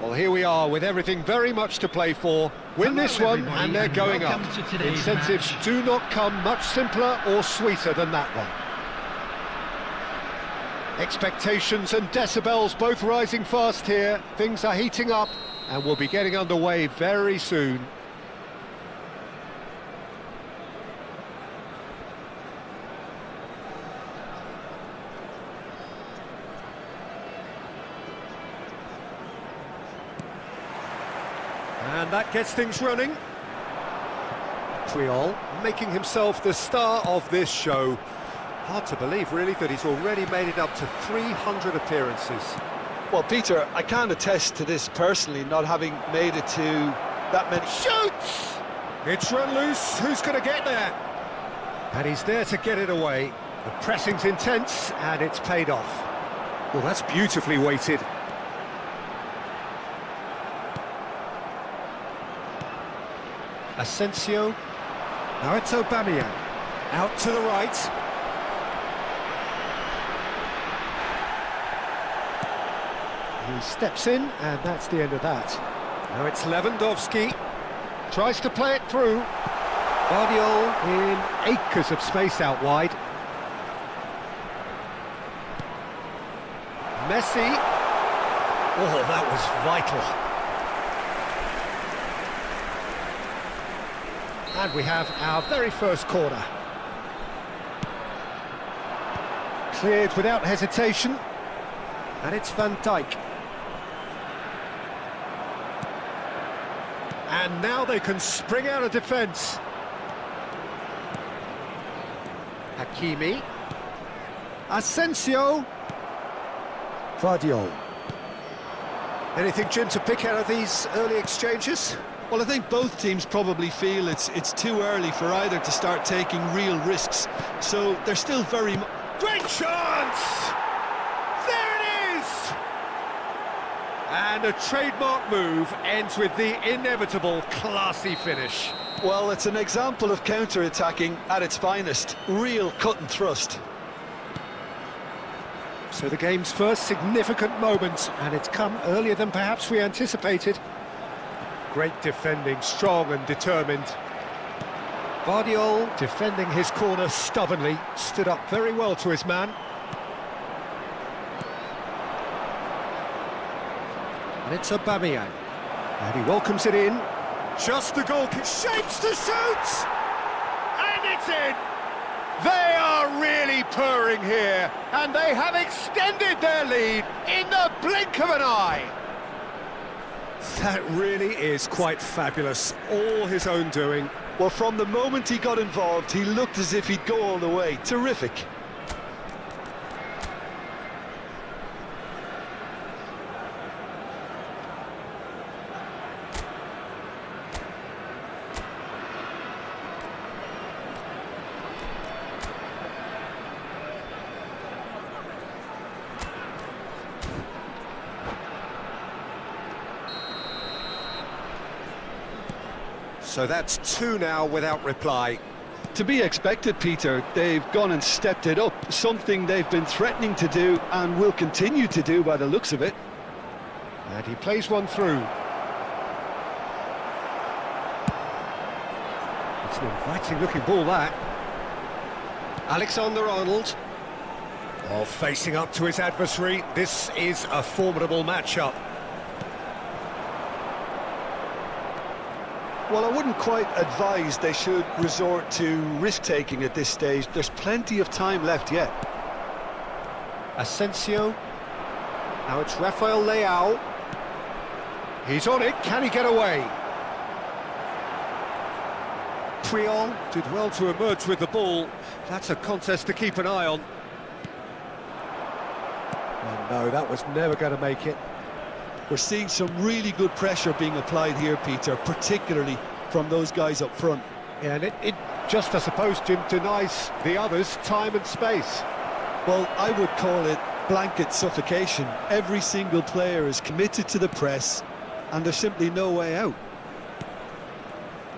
Well, here we are with everything very much to play for. Win this one and they're going up. Incentives do not come much simpler or sweeter than that one. Expectations and decibels both rising fast here. Things are heating up and we'll be getting underway very soon. And that gets things running. Triol making himself the star of this show. Hard to believe, really, that he's already made it up to 300 appearances. Well, Peter, I can't attest to this personally, not having made it to that many. Shoots! It's run loose. Who's going to get there? And he's there to get it away. The pressing's intense, and it's paid off. Well, that's beautifully weighted. Asensio. Now it's Aubameyang. Out to the right. He steps in, and that's the end of that. Now it's Lewandowski. Tries to play it through. Guardiola in acres of space out wide. Messi. Oh, that was vital. And we have our very first corner. Cleared without hesitation. And it's Van Dijk. And now they can spring out of defence. Hakimi. Asensio. Guardiola. Anything, Jim, to pick out of these early exchanges? Well, I think both teams probably feel it's too early for either to start taking real risks. So they're still very... Great chance! There it is! And a trademark move ends with the inevitable classy finish. Well, it's an example of counter-attacking at its finest. Real cut and thrust. So the game's first significant moment, and it's come earlier than perhaps we anticipated. Great defending, strong and determined. Guardiola, defending his corner stubbornly, stood up very well to his man. And it's Aubameyang. And he welcomes it in. Just the goal, shapes to shoot! And it's in! They are really purring here, and they have extended their lead in the blink of an eye. That really is quite fabulous, all his own doing. Well, from the moment he got involved, he looked as if he'd go all the way. Terrific. So that's two now without reply. To be expected, Peter. They've gone and stepped it up, something they've been threatening to do and will continue to do by the looks of it. And he plays one through. It's an inviting looking ball, that. Alexander-Arnold. Oh, facing up to his adversary. This is a formidable matchup. Well, I wouldn't quite advise they should resort to risk-taking at this stage. There's plenty of time left yet. Asensio. Now it's Rafael Leao. He's on it. Can he get away? Puyol did well to emerge with the ball. That's a contest to keep an eye on. Oh no, that was never going to make it. We're seeing some really good pressure being applied here, Peter, particularly from those guys up front. Yeah, and it just, I suppose, Jim, denies the others time and space. Well, I would call it blanket suffocation. Every single player is committed to the press, and there's simply no way out.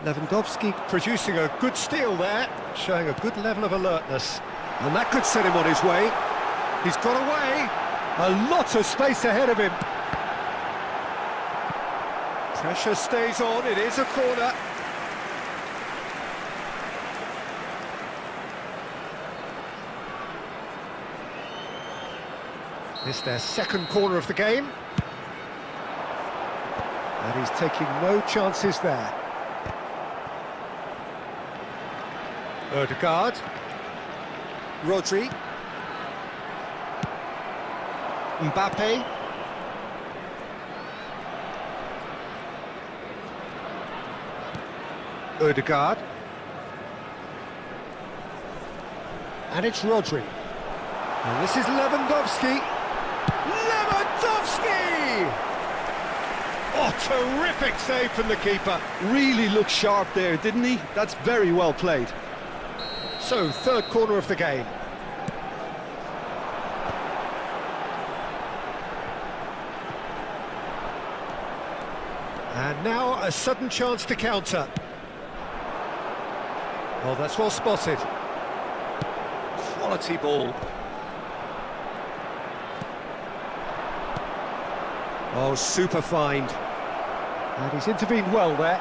Lewandowski producing a good steal there, showing a good level of alertness. And that could set him on his way. He's got away. A lot of space ahead of him. Pressure stays on, it is a corner. It's their second corner of the game. And he's taking no chances there. Odegaard. Rodri. Mbappe. Odegaard. And it's Rodri. And this is Lewandowski. Lewandowski! Oh, terrific save from the keeper. Really looked sharp there, didn't he? That's very well played. So, third corner of the game. And now a sudden chance to counter. Oh, that's well spotted. Quality ball. Oh, super find. And he's intervened well there.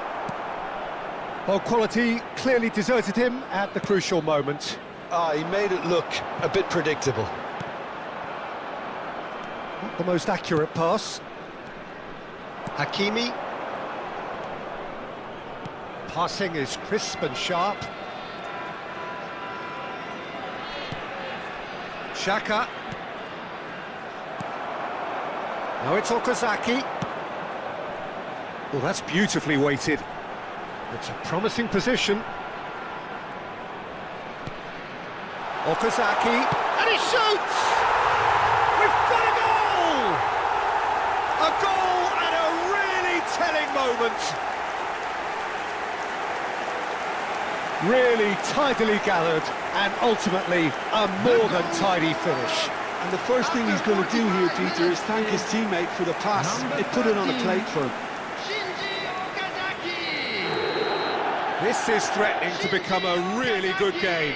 Oh, quality clearly deserted him at the crucial moment. He made it look a bit predictable. Not the most accurate pass. Hakimi. Passing is crisp and sharp. Xhaka. Now it's Okazaki. Well, that's beautifully weighted. It's a promising position. Okazaki, and he shoots! We've got a goal! A goal at a really telling moment. Really tidily gathered, and ultimately a more than tidy finish. And the first thing he's going to do here, Peter, is thank his teammate for the pass. It put it on a plate for him. This is threatening to become a really good game.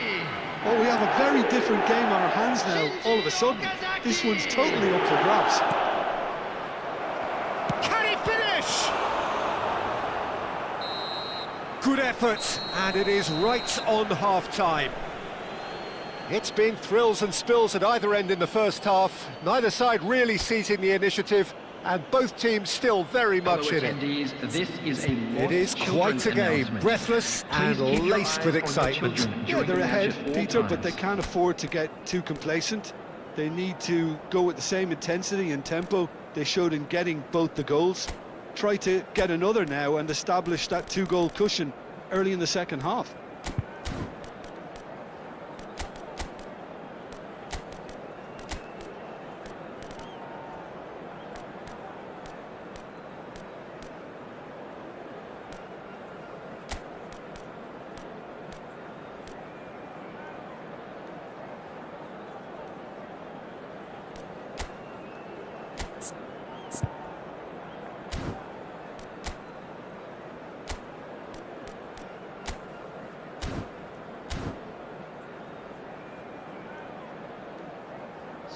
Oh, we have a very different game on our hands now, all of a sudden. This one's totally up for grabs. Can he finish? Good effort, and it is right on half-time. It's been thrills and spills at either end in the first half. Neither side really seizing the initiative, and both teams still very much in it. It is quite a game, breathless and laced with excitement. Yeah, they're ahead, Peter, but they can't afford to get too complacent. They need to go with the same intensity and tempo they showed in getting both the goals. Try to get another now and establish that two-goal cushion early in the second half.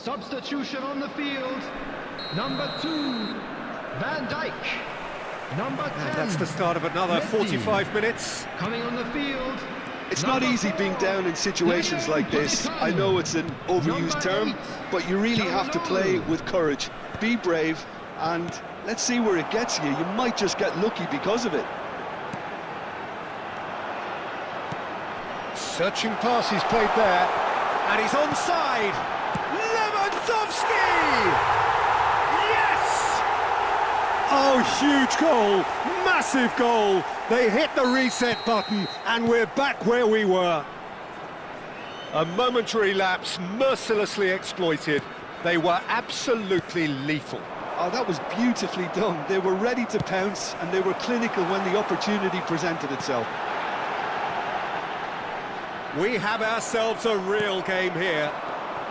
Substitution on the field. Number 2, Van Dijk. Number 10. And that's the start of another Messi. 45 minutes. Coming on the field. It's not easy being down in situations like this. I know it's an overused term, but you really have to play with courage. Be brave, and let's see where it gets you. You might just get lucky because of it. Searching pass he's played there, and he's onside. Lewandowski! Yes! Oh, huge goal, massive goal. They hit the reset button, and we're back where we were. A momentary lapse, mercilessly exploited. They were absolutely lethal. Oh, that was beautifully done. They were ready to pounce, and they were clinical when the opportunity presented itself. We have ourselves a real game here.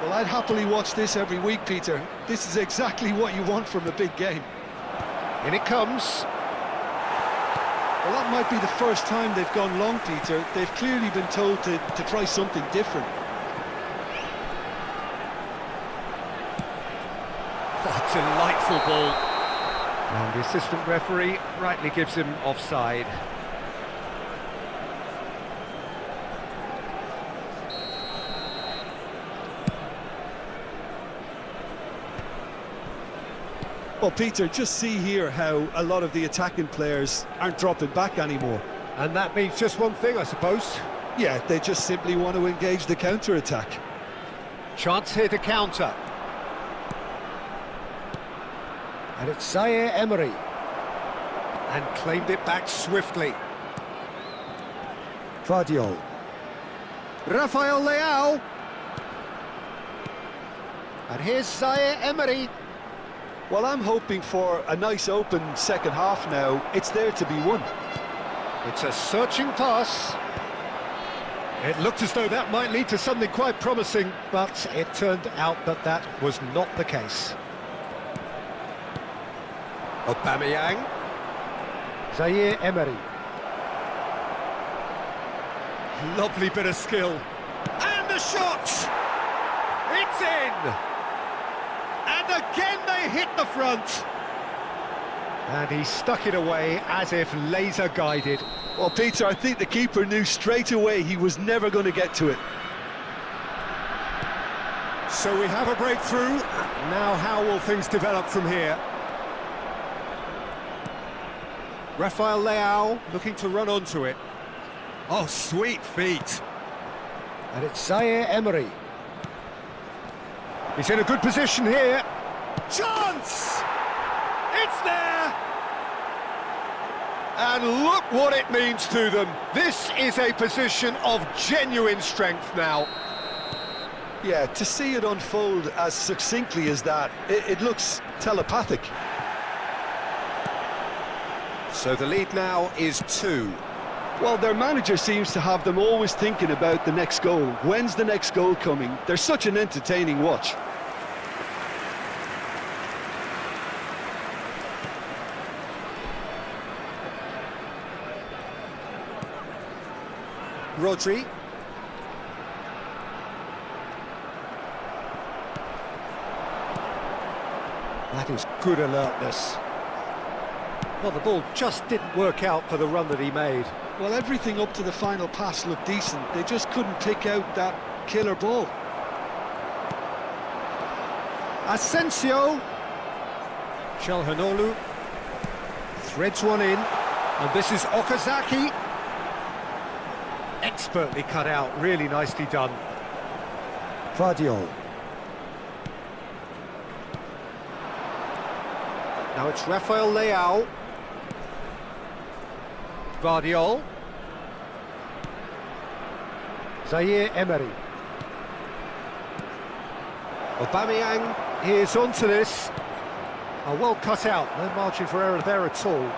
Well, I'd happily watch this every week, Peter. This is exactly what you want from a big game. In it comes. Well, that might be the first time they've gone long, Peter. They've clearly been told to try something different. What a delightful ball. And the assistant referee rightly gives him offside. Well, Peter, just see here how a lot of the attacking players aren't dropping back anymore. And that means just one thing, I suppose. Yeah, they just simply want to engage the counter-attack. Chance here to counter. And it's Zaire Emery. And claimed it back swiftly. Vardiol. Rafael Leao. And here's Zaire Emery. Well, I'm hoping for a nice open second half now. It's there to be won. It's a searching pass. It looked as though that might lead to something quite promising, but it turned out that that was not the case. Aubameyang. Zaire Emery. Lovely bit of skill. And the shot! It's in! And again they hit the front. And he stuck it away as if laser guided. Well, Peter, I think the keeper knew straight away he was never going to get to it. So we have a breakthrough. Now how will things develop from here? Rafael Leao looking to run onto it. Oh, sweet feet. And it's Zaire Emery. He's in a good position here. Chance! It's there! And look what it means to them. This is a position of genuine strength now. Yeah, to see it unfold as succinctly as that, it looks telepathic. So the lead now is 2. Well, their manager seems to have them always thinking about the next goal. When's the next goal coming? They're such an entertaining watch. Rodri. That is good alertness. Well, the ball just didn't work out for the run that he made. Well, everything up to the final pass looked decent. They just couldn't pick out that killer ball. Asensio. Calhanoglu threads one in, and this is Okazaki. Expertly cut out, really nicely done. Vardiol. Now it's Rafael Leao. Vardiol. Zaire Emery. Aubameyang is onto this. Oh, well cut out, no margin for error there at all.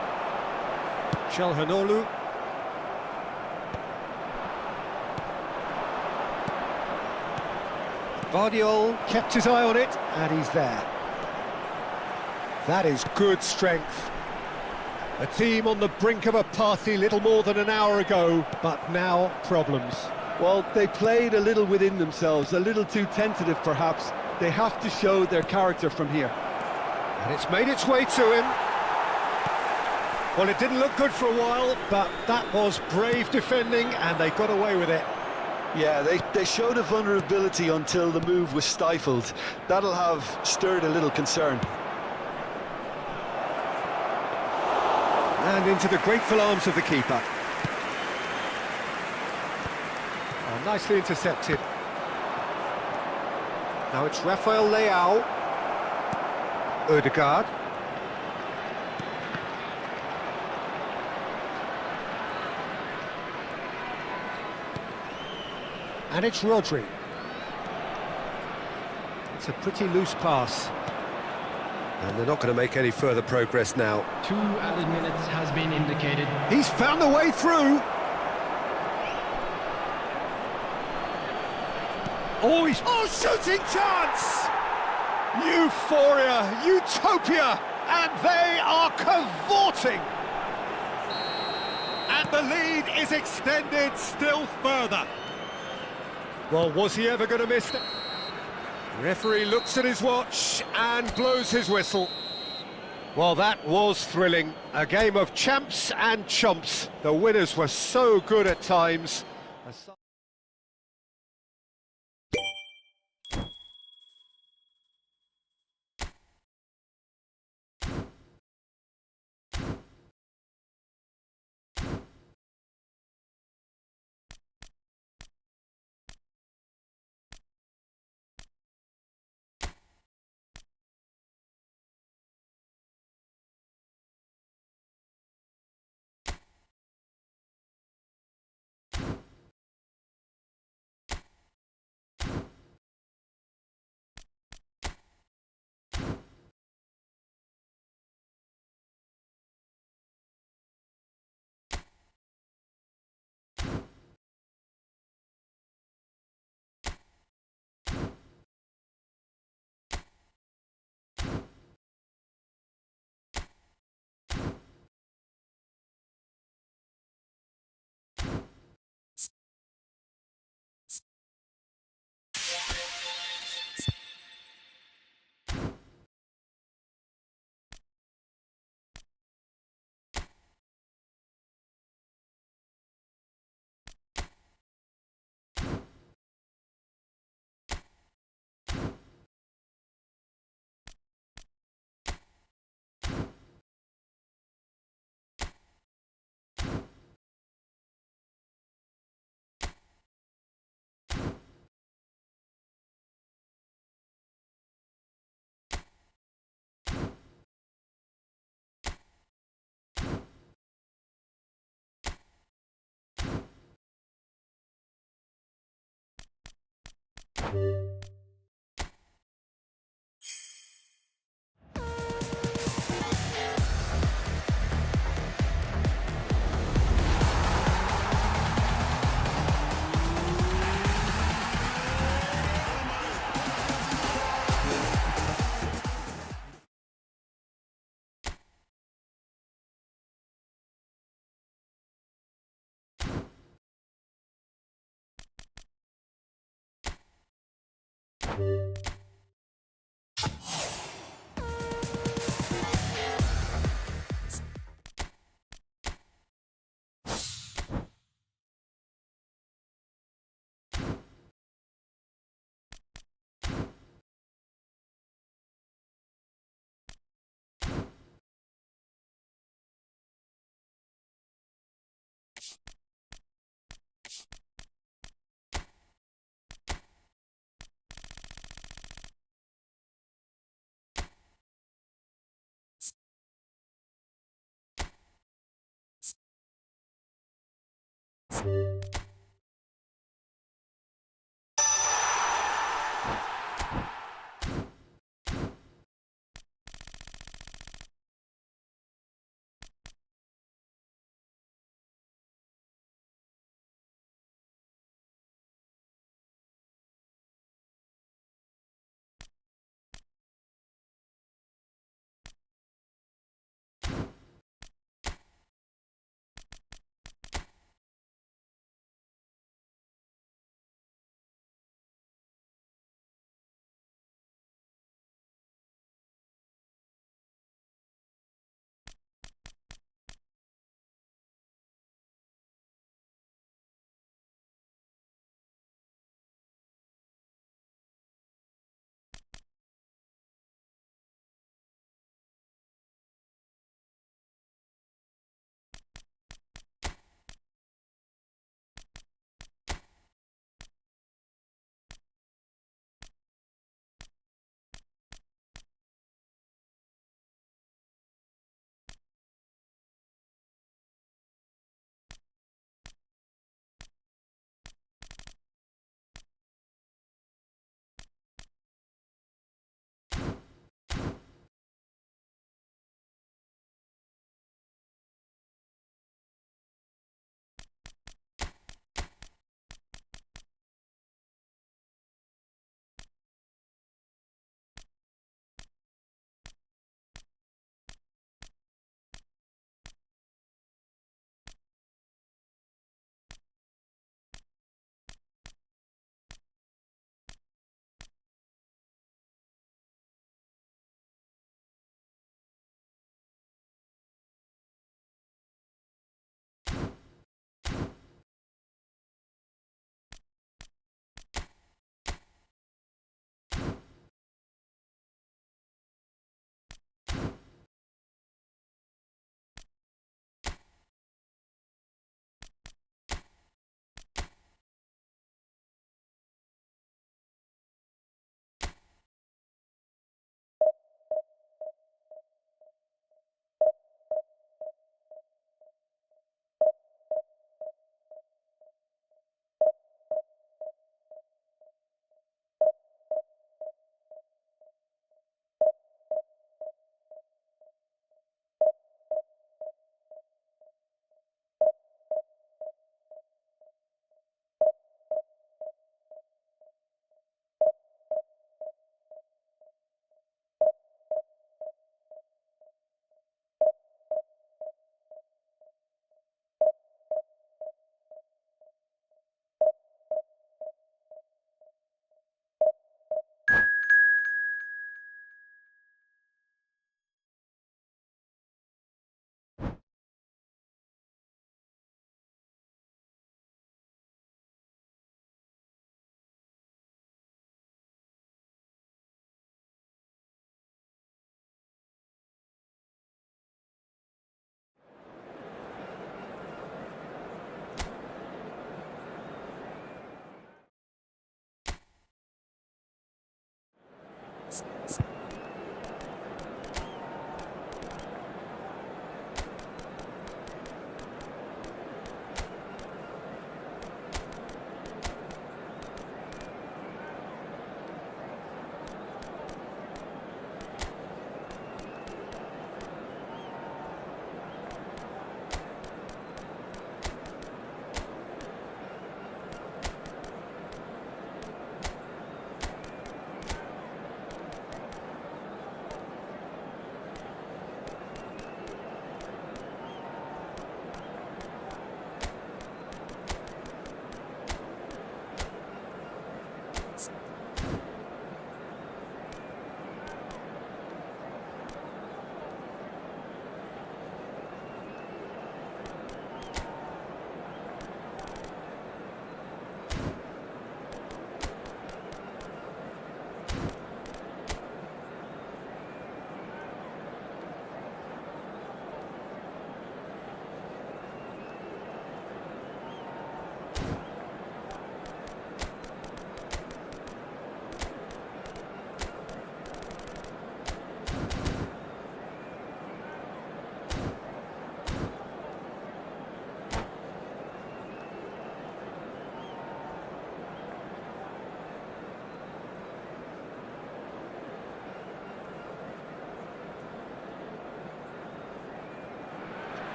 Calhanoglu. Vardiol kept his eye on it, and he's there. That is good strength. A team on the brink of a party little more than an hour ago, but now problems. Well, they played a little within themselves, a little too tentative perhaps. They have to show their character from here. And it's made its way to him. Well, it didn't look good for a while, but that was brave defending, and they got away with it. Yeah, they showed a vulnerability until the move was stifled. That'll have stirred a little concern. And into the grateful arms of the keeper. Oh, nicely intercepted. Now it's Rafael Leao. Odegaard. And it's Rodri. It's a pretty loose pass. And they're not going to make any further progress now. 2 added minutes has been indicated. He's found a way through. Oh, shooting chance! Euphoria, utopia, and they are cavorting. And the lead is extended still further. Well, was he ever going to miss that? The referee looks at his watch and blows his whistle. Well, that was thrilling. A game of champs and chumps. The winners were so good at times.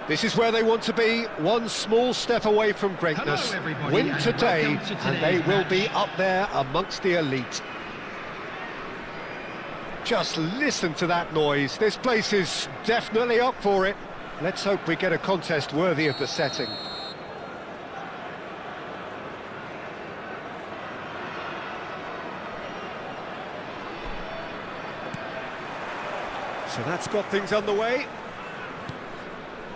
This is where they want to be, one small step away from greatness. Hello, everybody, Win and today, welcome to and they today's will match. be up there amongst the elite. Just listen to that noise. This place is definitely up for it. Let's hope we get a contest worthy of the setting. So that's got things underway.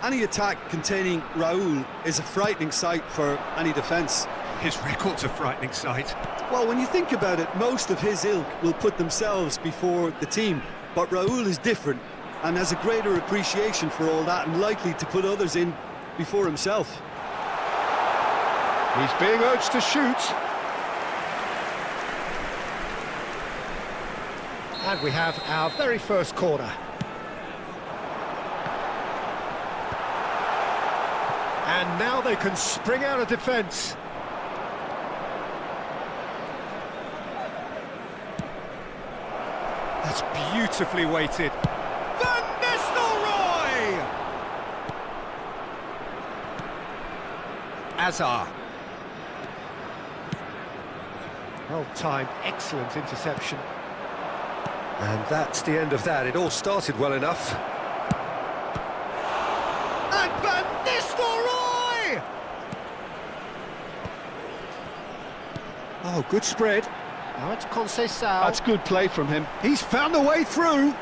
Any attack containing Raul is a frightening sight for any defence. His record's a frightening sight. Well, when you think about it, most of his ilk will put themselves before the team. But Raul is different and has a greater appreciation for all that and likely to put others in before himself. He's being urged to shoot. And we have our very first corner. And now they can spring out of defence. That's beautifully weighted. Van Nistelrooy! Azar. Well timed, excellent interception. And that's the end of that. It all started well enough. And Van Nistelrooy! Oh, good spread. Now it's Conceição. That's good play from him. He's found a way through.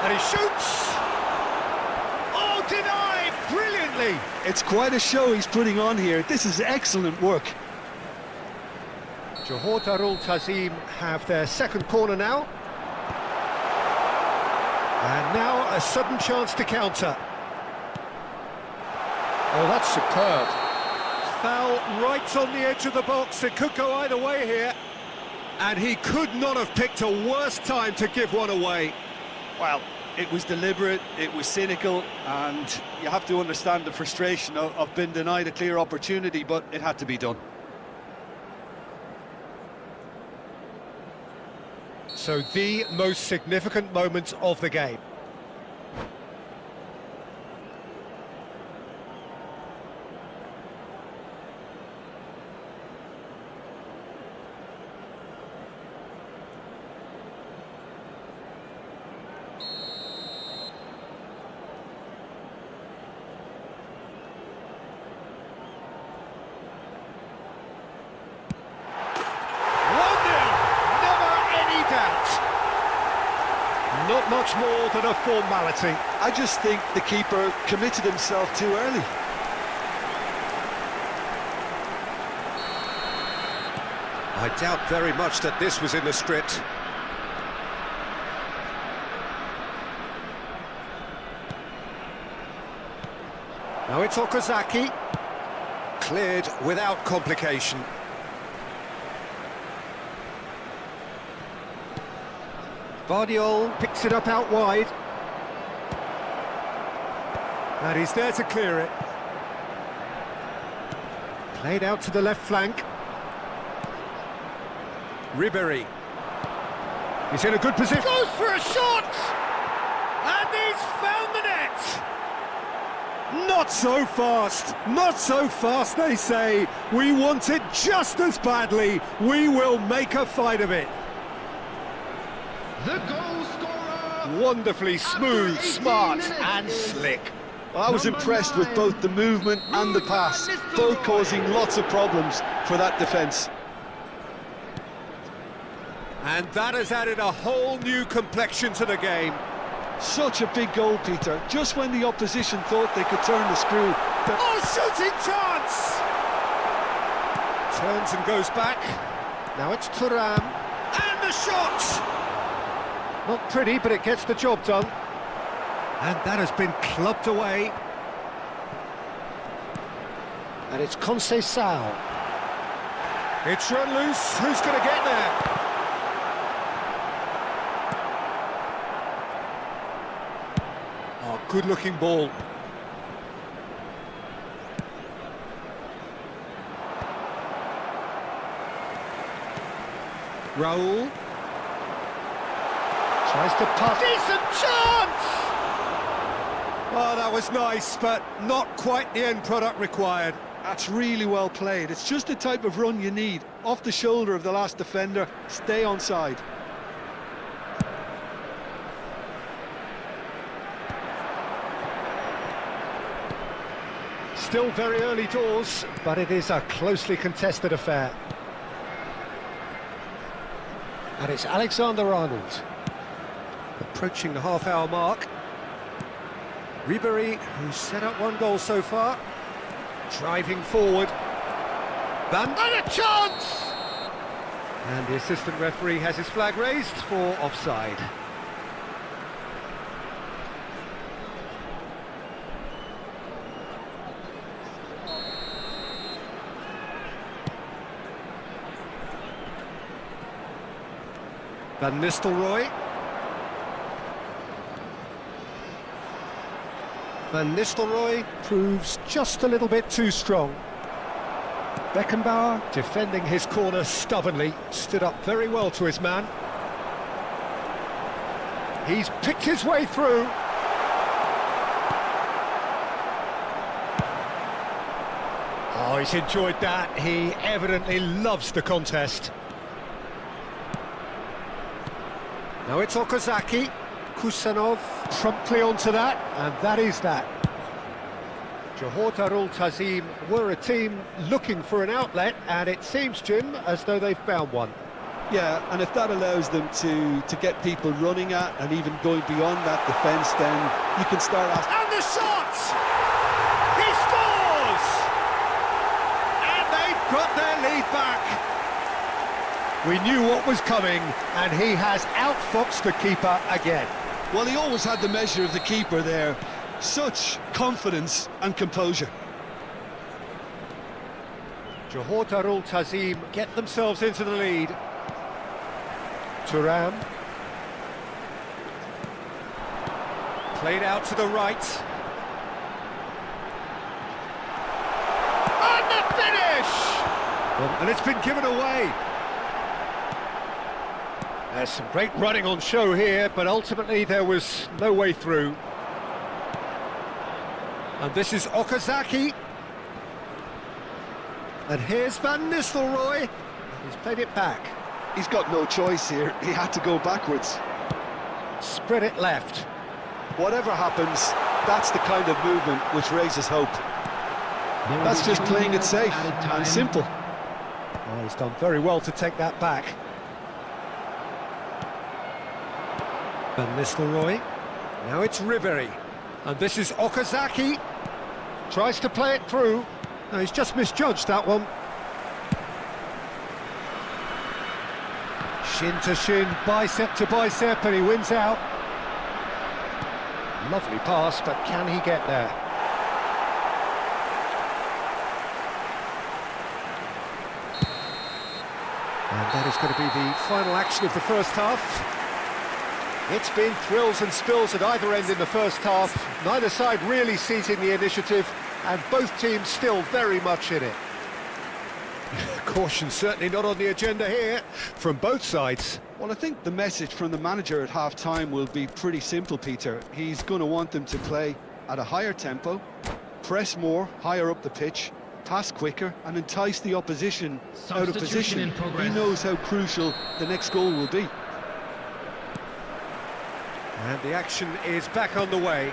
And he shoots. Oh, denied brilliantly. It's quite a show he's putting on here. This is excellent work. Johor Darul Tazim have their second corner now. And now a sudden chance to counter. Oh, that's superb. Foul right on the edge of the box. It could go either way here. And he could not have picked a worse time to give one away. Well, it was deliberate, it was cynical, and you have to understand the frustration of being denied a clear opportunity, but it had to be done. So the most significant moment of the game. Not much more than a formality. I just think the keeper committed himself too early. I doubt very much that this was in the script. Now it's Okazaki. Cleared without complication. Vardiol picks it up out wide. And he's there to clear it. Played out to the left flank. Ribéry. He's in a good position. Goes for a shot! And he's found the net! Not so fast, not so fast, they say. We want it just as badly. We will make a fight of it. The goal scorer. Wonderfully smooth, After 18 smart minutes and is slick. I was Number impressed with 9, both the movement and the pass, both causing lots of problems for that defence. And that has added a whole new complexion to the game. Such a big goal, Peter, just when the opposition thought they could turn the screw. Oh, shooting chance! Turns and goes back. Now it's Thuram. And the shot! Not pretty, but it gets the job done. And that has been clubbed away. And it's Conceição. It's run loose. Who's going to get there? Oh, good-looking ball. Raul. Tries to pass. Decent chance! Oh, that was nice, but not quite the end product required. That's really well played. It's just the type of run you need. Off the shoulder of the last defender, stay onside. Still very early doors, but it is a closely contested affair. And it's Alexander-Arnold. Approaching the half-hour mark. Ribery, who's set up one goal so far. Driving forward. And a chance! And the assistant referee has his flag raised for offside. Van Nistelrooy. Van Nistelrooy proves just a little bit too strong. Beckenbauer, defending his corner stubbornly, stood up very well to his man. He's picked his way through. Oh, he's enjoyed that. He evidently loves the contest. Now it's Okazaki. Kusanov promptly onto that, and that is that. Johor Darul Tazim were a team looking for an outlet, and it seems, Jim, as though they've found one. Yeah, and if that allows them to get people running at and even going beyond that defence, then you can start asking. And the shot! He scores! And they've got their lead back. We knew what was coming, and he has outfoxed the keeper again. Well, he always had the measure of the keeper there. Such confidence and composure. Johor Darul Tazim get themselves into the lead. Thuram. Played out to the right. And the finish! And it's been given away. There's some great running on show here, but ultimately there was no way through. And this is Okazaki. And here's Van Nistelrooy. He's played it back. He's got no choice here. He had to go backwards. Spread it left. Whatever happens, that's the kind of movement which raises hope. That's just playing it safe and simple. Oh, he's done very well to take that back. Van Nistelrooy. Now it's Ribery. And this is Okazaki. Tries to play it through. No, he's just misjudged that one. Shin to shin, bicep to bicep, and he wins out. Lovely pass, but can he get there? And that is going to be the final action of the first half. It's been thrills and spills at either end in the first half. Neither side really seizing the initiative, and both teams still very much in it. Caution certainly not on the agenda here from both sides. Well, I think the message from the manager at half-time will be pretty simple, Peter. He's going to want them to play at a higher tempo, press more, higher up the pitch, pass quicker, and entice the opposition out of position. He knows how crucial the next goal will be. And the action is back on the way.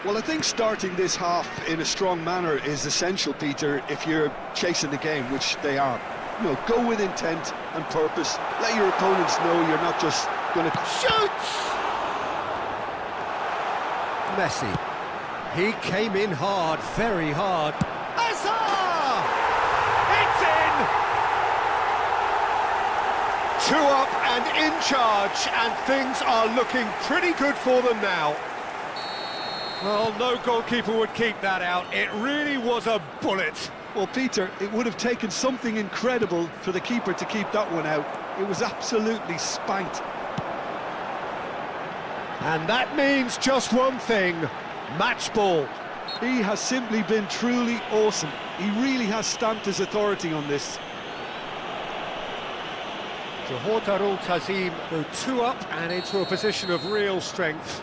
Well, I think starting this half in a strong manner is essential, Peter, if you're chasing the game, which they are. You know, go with intent and purpose. Let your opponents know you're not just going to shoot. Messi. He came in hard, very hard. Hazard! It's in! 2 up and in charge, and things are looking pretty good for them now. Well, no goalkeeper would keep that out. It really was a bullet. Well, Peter, it would have taken something incredible for the keeper to keep that one out. It was absolutely spanked. And that means just one thing, match ball. He has simply been truly awesome. He really has stamped his authority on this. Johor Darul Tazim go 2 up and into a position of real strength.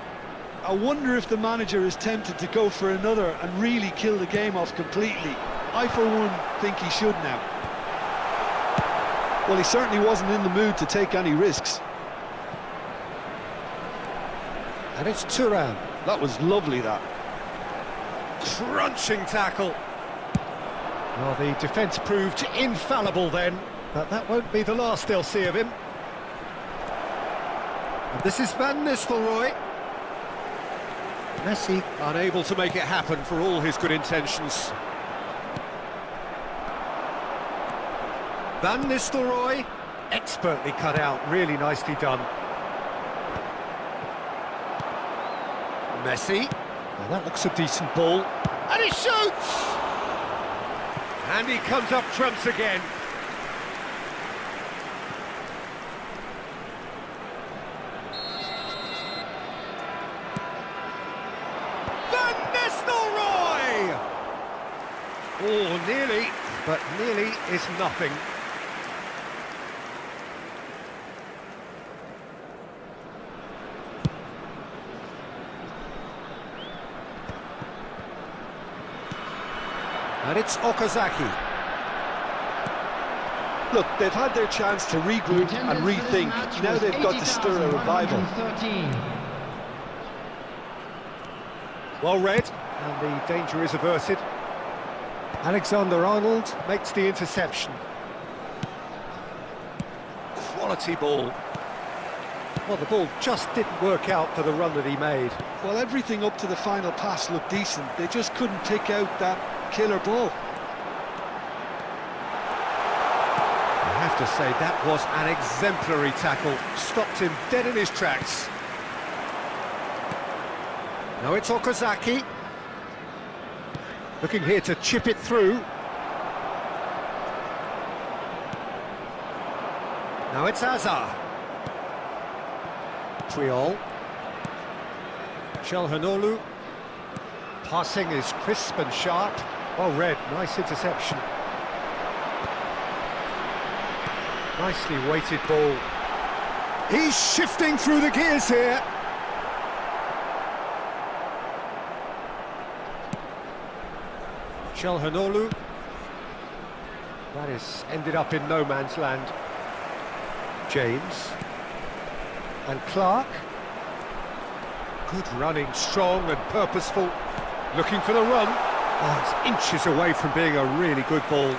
I wonder if the manager is tempted to go for another and really kill the game off completely. I, for one, think he should now. Well, he certainly wasn't in the mood to take any risks. And it's Thuram. That was lovely, that. Crunching tackle. Well, the defence proved infallible then, but that won't be the last they'll see of him. And this is Van Nistelrooy. Messi unable to make it happen for all his good intentions. Van Nistelrooy, expertly cut out, really nicely done. Messi, now that looks a decent ball, and he shoots! And he comes up trumps again. Van Nistelrooy! Oh, nearly, but nearly is nothing. And it's Okazaki. Look, they've had their chance to regroup and rethink. Now they've got to stir a revival. Well read, and the danger is averted. Alexander-Arnold makes the interception. Quality ball. Well, the ball just didn't work out for the run that he made. Well, everything up to the final pass looked decent. They just couldn't pick out that killer ball. I have to say, that was an exemplary tackle. Stopped him dead in his tracks. Now it's Okazaki. Looking here to chip it through. Now it's Azar. Triol. Çalhanoğlu. Passing is crisp and sharp. Well read, nice interception. Nicely weighted ball. He's shifting through the gears here. Çalhanoğlu. That is ended up in no man's land. James. And Clark. Good running, strong and purposeful. Looking for the run. Oh, it's inches away from being a really good ball.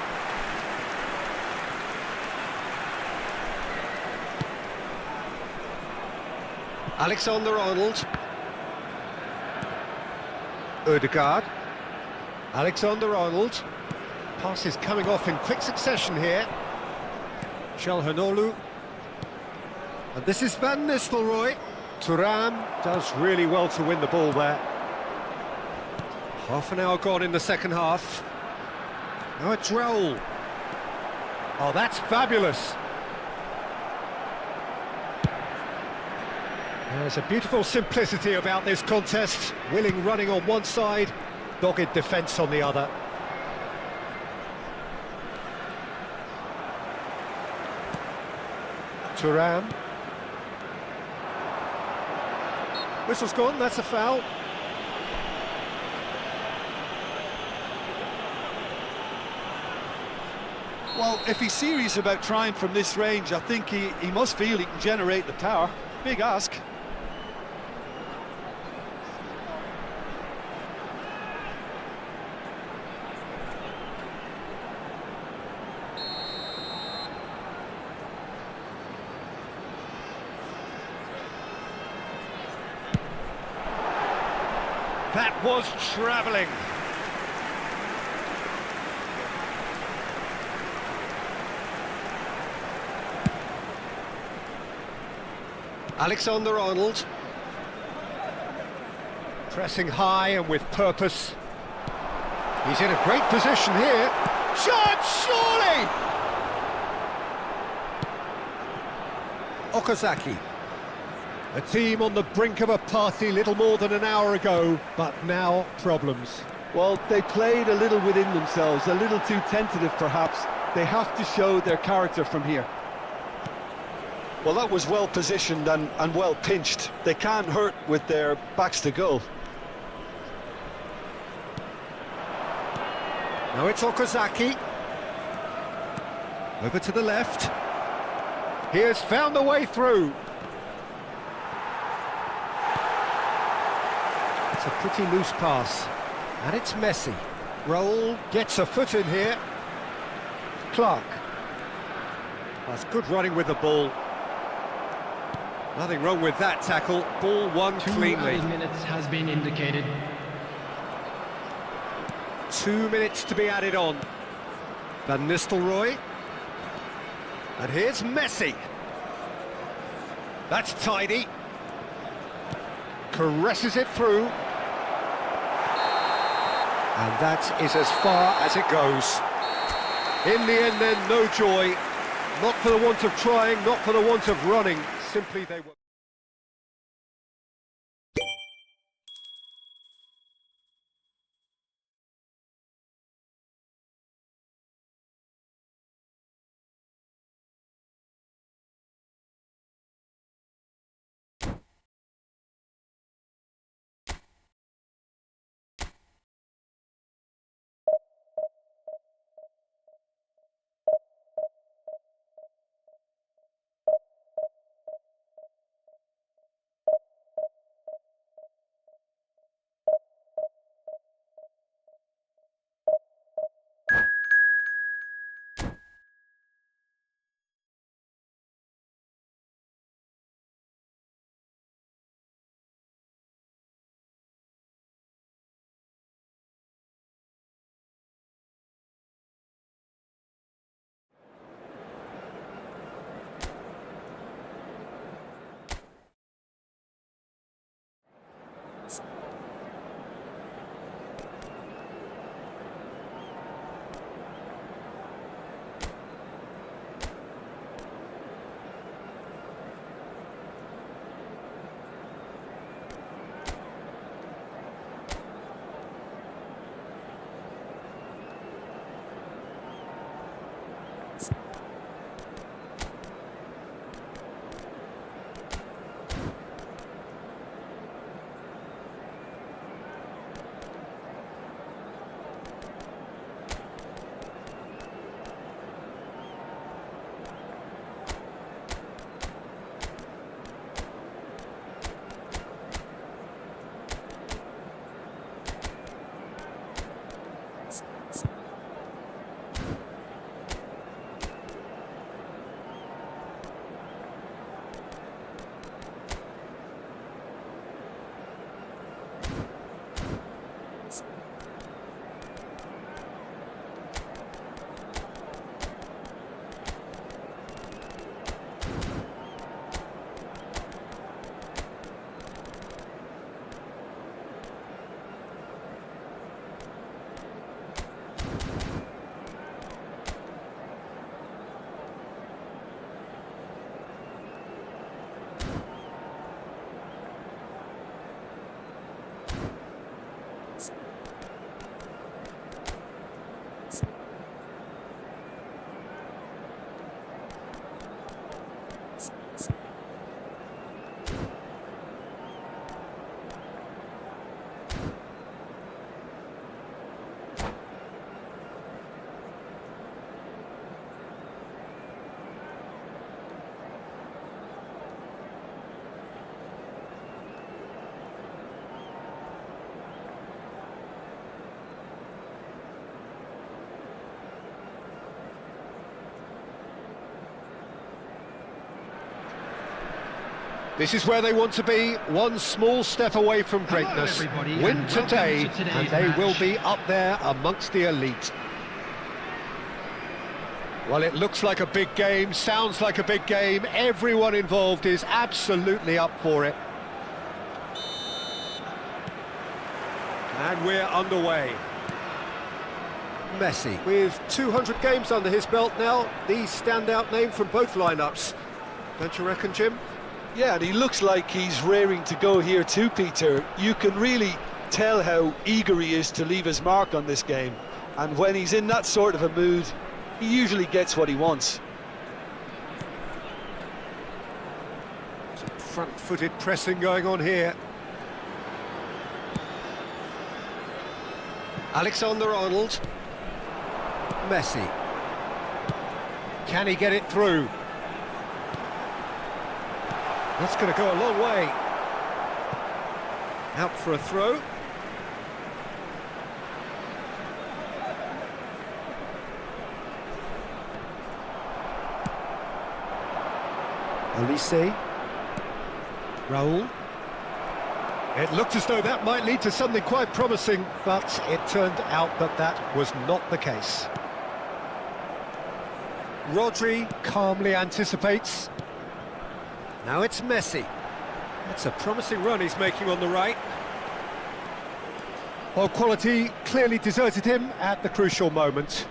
Alexander-Arnold. Ødegaard. Alexander-Arnold. Pass is coming off in quick succession here. Çalhanoğlu. And this is Van Nistelrooy. Thuram does really well to win the ball there. Half an hour gone in the second half. Now it's Raul. Oh, that's fabulous. There's a beautiful simplicity about this contest. Willing running on one side, dogged defence on the other. Thuram. Whistle's gone, that's a foul. Well, if he's serious about trying from this range, I think he must feel he can generate the power. Big ask. That was travelling. Alexander-Arnold. Pressing high and with purpose. He's in a great position here. Shot, surely! Okazaki. A team on the brink of a party little more than an hour ago, but now problems. Well, they played a little within themselves, a little too tentative perhaps. They have to show their character from here. Well, that was well positioned and well pinched. They can't hurt with their backs to goal. Now it's Okazaki. Over to the left. He has found the way through. It's a pretty loose pass. And it's Messi. Roll, gets a foot in here. Clark. That's good running with the ball. Nothing wrong with that tackle. Ball won cleanly. 2 minutes has been indicated. 2 minutes to be added on. Van Nistelrooy. And here's Messi. That's tidy. Caresses it through. And that is as far as it goes. In the end then, no joy. Not for the want of trying, not for the want of running. Simply they were... This is where they want to be, one small step away from greatness. Win today, and they will be up there amongst the elite. Well, it looks like a big game, sounds like a big game. Everyone involved is absolutely up for it. And we're underway. Messi, with 200 games under his belt now, the standout name from both lineups. Don't you reckon, Jim? Yeah, and he looks like he's raring to go here too, Peter. You can really tell how eager he is to leave his mark on this game. And when he's in that sort of a mood, he usually gets what he wants. front-footed pressing going on here. Alexander-Arnold. Messi. Can he get it through? That's going to go a long way. Out for a throw. Olise. Raul. It looked as though that might lead to something quite promising, but it turned out that that was not the case. Rodri calmly anticipates. Now it's Messi. That's a promising run he's making on the right. Well, quality clearly deserted him at the crucial moment.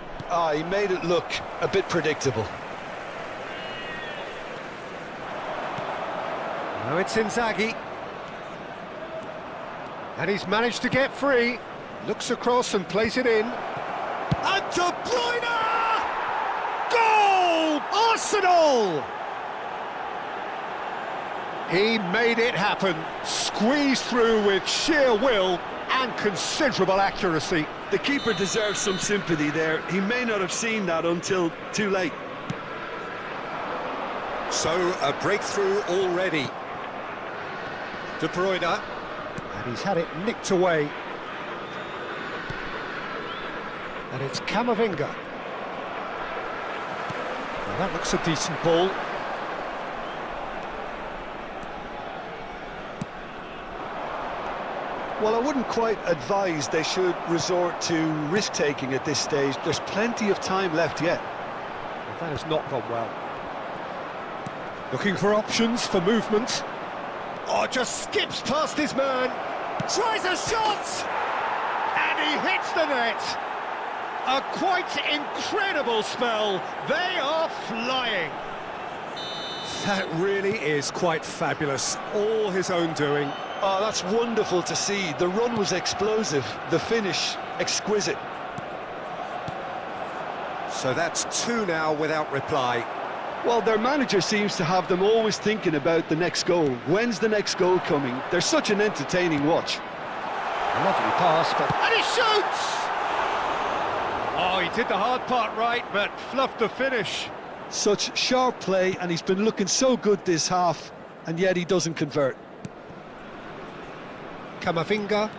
He made it look a bit predictable. Now it's Inzaghi. And he's managed to get free. Looks across and plays it in. And De Bruyne! Goal! Arsenal! He made it happen. Squeezed through with sheer will and considerable accuracy. The keeper deserves some sympathy there. He may not have seen that until too late. So, a breakthrough already. De Bruyne. And he's had it nicked away. And it's Camavinga. Well, that looks a decent ball. Well, I wouldn't quite advise they should resort to risk-taking at this stage. There's plenty of time left yet. Well, that has not gone well. Looking for options for movement. Oh, just skips past his man. Tries a shot! And he hits the net. A quite incredible spell. They are flying. That really is quite fabulous. All his own doing. Oh, that's wonderful to see. The run was explosive, the finish exquisite. So that's two now without reply. Well, their manager seems to have them always thinking about the next goal. When's the next goal coming? They're such an entertaining watch. A lovely pass, but... And he shoots! Oh, he did the hard part right, but fluffed the finish. Such sharp play, and he's been looking so good this half, and yet he doesn't convert. Camavinga.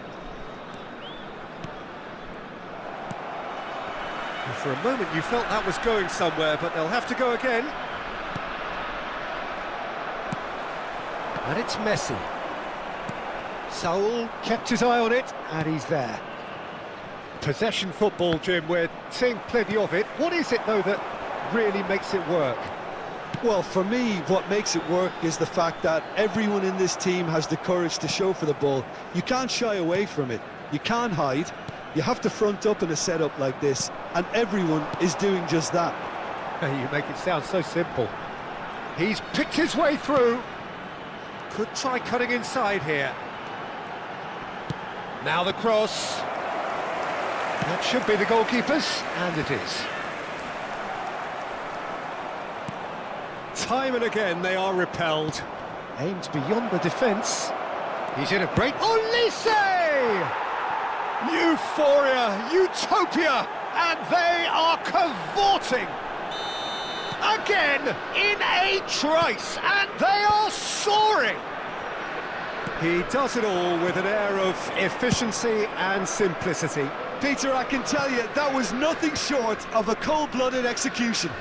And for a moment you felt that was going somewhere, but they'll have to go again. And it's Messi. Saul kept his eye on it, and he's there. Possession football, Jim, we're seeing plenty of it. What is it, though, that really makes it work? Well, for me, what makes it work is the fact that everyone in this team has the courage to show for the ball. You can't shy away from it. You can't hide. You have to front up in a setup like this, and everyone is doing just that. You make it sound so simple. He's picked his way through. Could try cutting inside here. Now the cross. That should be the goalkeeper's, and it is. Time and again they are repelled. Aims beyond the defence. He's in a great... Olise! Euphoria, utopia, and they are cavorting. Again, in a trice, and they are soaring. He does it all with an air of efficiency and simplicity. Peter, I can tell you, that was nothing short of a cold-blooded execution.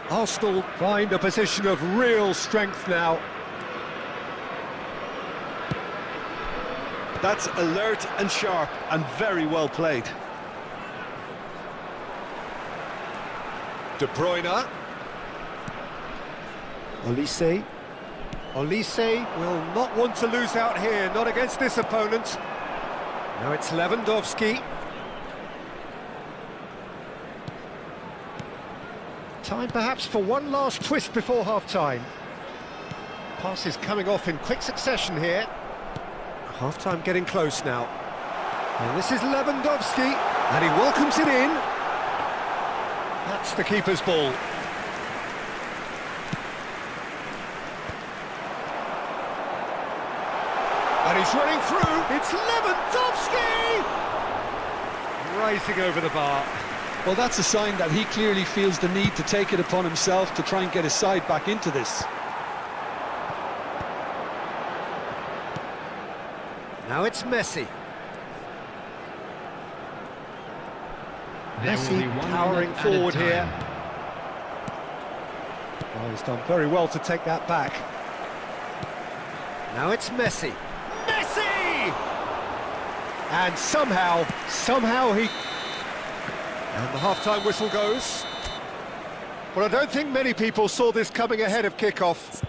Arsenal find a position of real strength now. That's alert and sharp and very well played. De Bruyne. Olise. Olise will not want to lose out here, not against this opponent. Now it's Lewandowski. Time perhaps for one last twist before half-time. Passes coming off in quick succession here. Half-time getting close now. And this is Lewandowski, and he welcomes it in. That's the keeper's ball. And he's running through. It's Lewandowski! Rising over the bar. Well, that's a sign that he clearly feels the need to take it upon himself to try and get his side back into this. Now it's Messi. There will be Messi one powering minute at a forward time. here. Oh, he's done very well to take that back. Now it's Messi. Messi! And somehow he... And the half-time whistle goes. Well, I don't think many people saw this coming ahead of kick-off.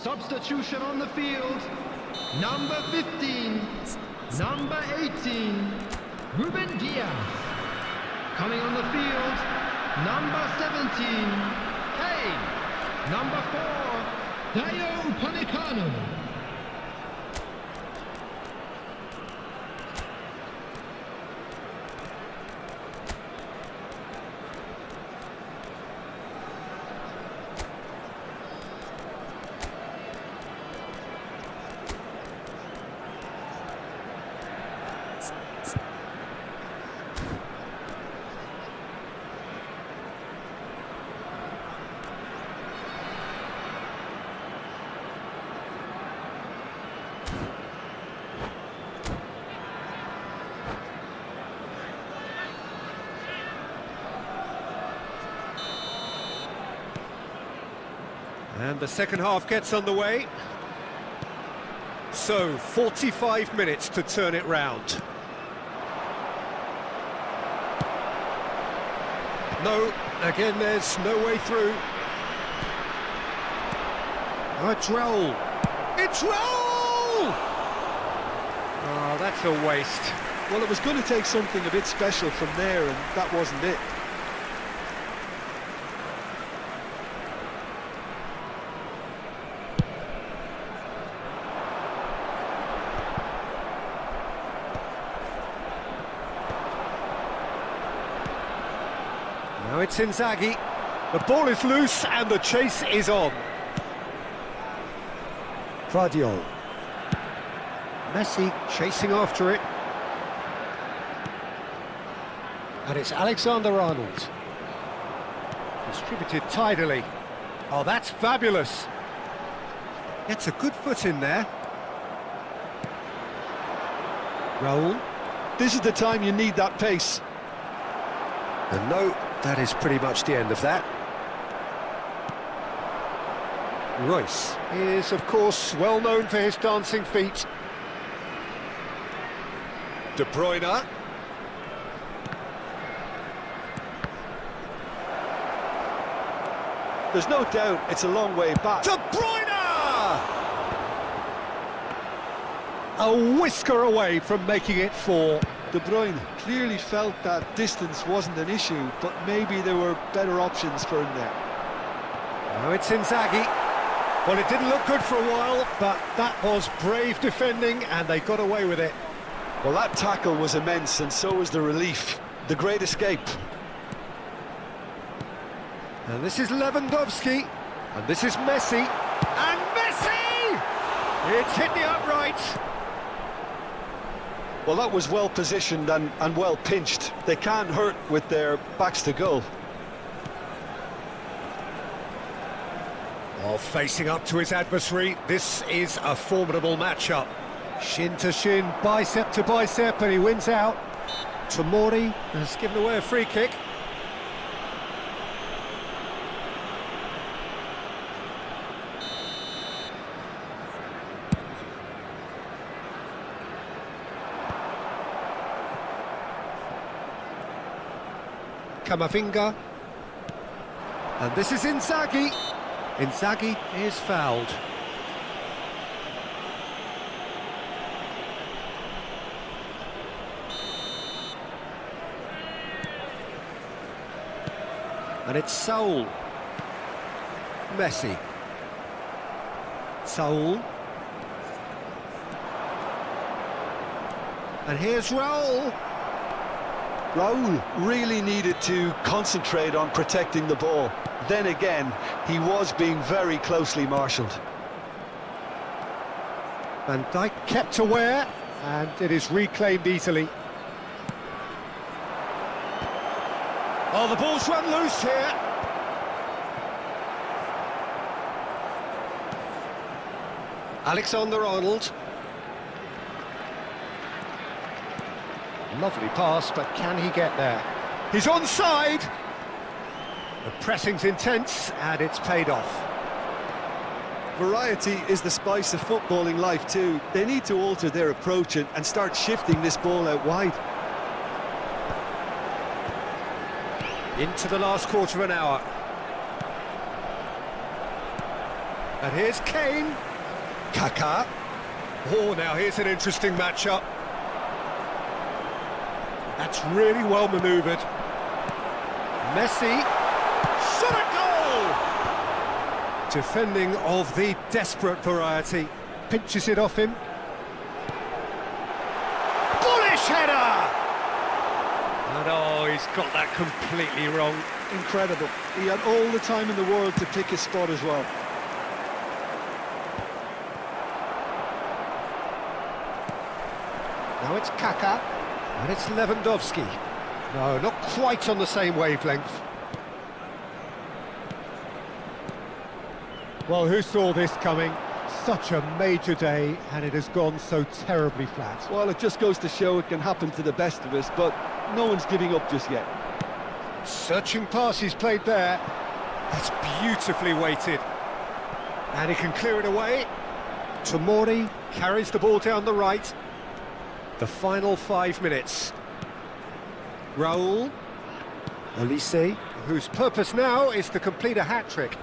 Substitution on the field. Number 15, number 18, Ruben Diaz. Coming on the field, number 17, Kane. Number 4, Dayo Upamecano. And the second half gets underway. So, 45 minutes to turn it round. No, again there's no way through. Oh, it's Raul. It's Raul! Oh, that's a waste. Well, it was going to take something a bit special from there, and that wasn't it. Now it's Inzaghi. The ball is loose and the chase is on. Vardiol. Messi chasing after it. And it's Alexander-Arnold. Distributed tidily. Oh, that's fabulous. Gets a good foot in there. Raul. This is the time you need that pace. And no, that is pretty much the end of that. Royce is, of course, well known for his dancing feet. De Bruyne. There's no doubt it's a long way back. De Bruyne! A whisker away from making it 4. De Bruyne clearly felt that distance wasn't an issue, but maybe there were better options for him there. Now it's Inzaghi. Well, it didn't look good for a while, but that was brave defending, and they got away with it. Well, that tackle was immense, and so was the relief. The great escape. And this is Lewandowski, and this is Messi, and Messi! It's hit the upright. Well, that was well positioned and well pinched. They can't hurt with their backs to goal. While facing up to his adversary, this is a formidable matchup. Shin to shin, bicep to bicep, and he wins out. Tomori has given away a free kick. Kamavinga. And this is Inzaghi. Inzaghi is fouled. And it's Saul. Messi. Saul. And here's Raul. Raul really needed to concentrate on protecting the ball. Then again, he was being very closely marshalled. Van Dijk kept aware, and it is reclaimed easily. Oh, the ball's run loose here. Alexander-Arnold. Lovely pass, but can he get there? He's onside! The pressing's intense, and it's paid off. Variety is the spice of footballing life too. They need to alter their approach and start shifting this ball out wide. Into the last quarter of an hour. And here's Kane. Kaká. Oh, now here's an interesting matchup. That's really well manoeuvred. Messi. Shot a goal! Defending of the desperate variety. Pinches it off him. Bullish header! And oh, he's got that completely wrong. Incredible. He had all the time in the world to pick his spot as well. Now it's Kaká, and it's Lewandowski. No, not quite on the same wavelength. Well, who saw this coming? Such a major day, and it has gone so terribly flat. Well, it just goes to show it can happen to the best of us, but no one's giving up just yet. Searching pass he's played there. That's beautifully weighted. And he can clear it away. Tomori carries the ball down the right. The final 5 minutes. Raul. Olise, whose purpose now is to complete a hat-trick.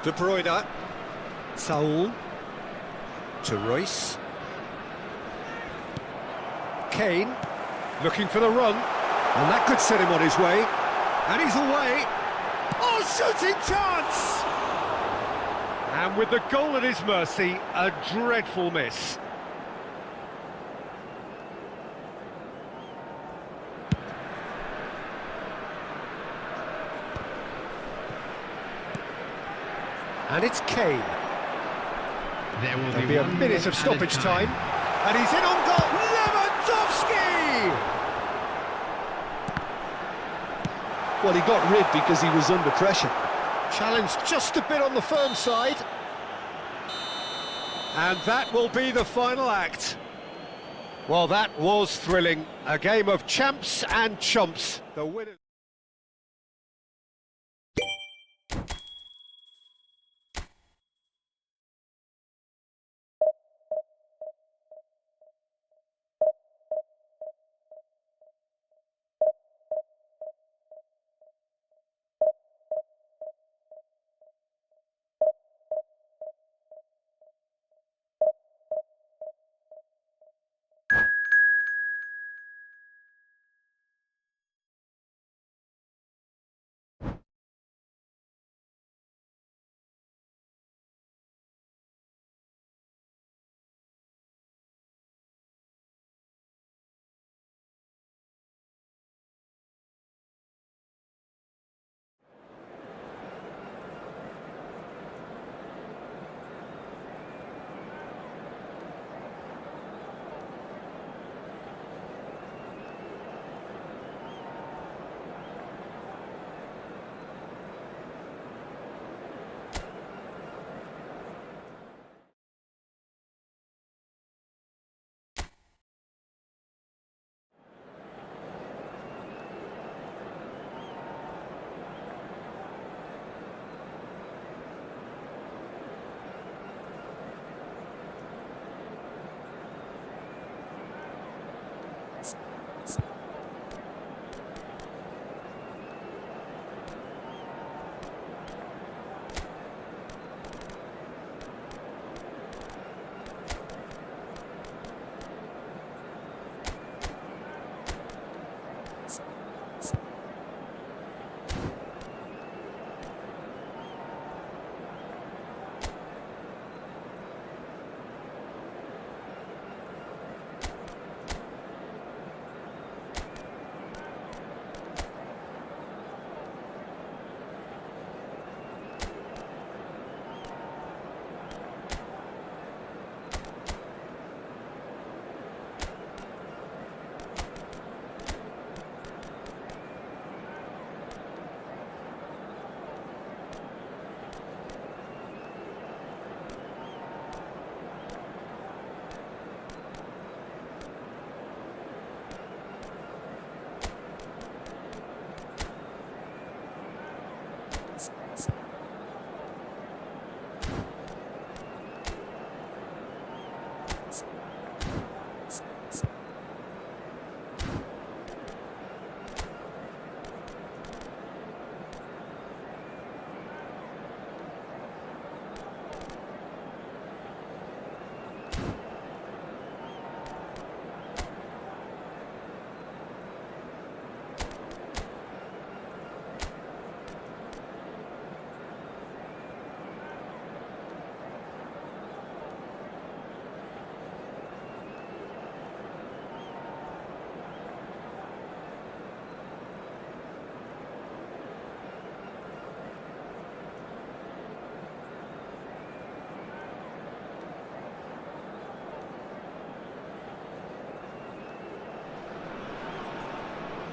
De Bruyne. Saul. To Royce. Kane. Looking for the run. And that could set him on his way. And he's away. Oh, shooting chance! And with the goal at his mercy, a dreadful miss. And it's Kane. There'll be a minute of stoppage time. And he's in on goal. Lewandowski! Well, he got rid because he was under pressure. Challenged just a bit on the firm side. And that will be the final act. Well, that was thrilling. A game of champs and chumps. The winners.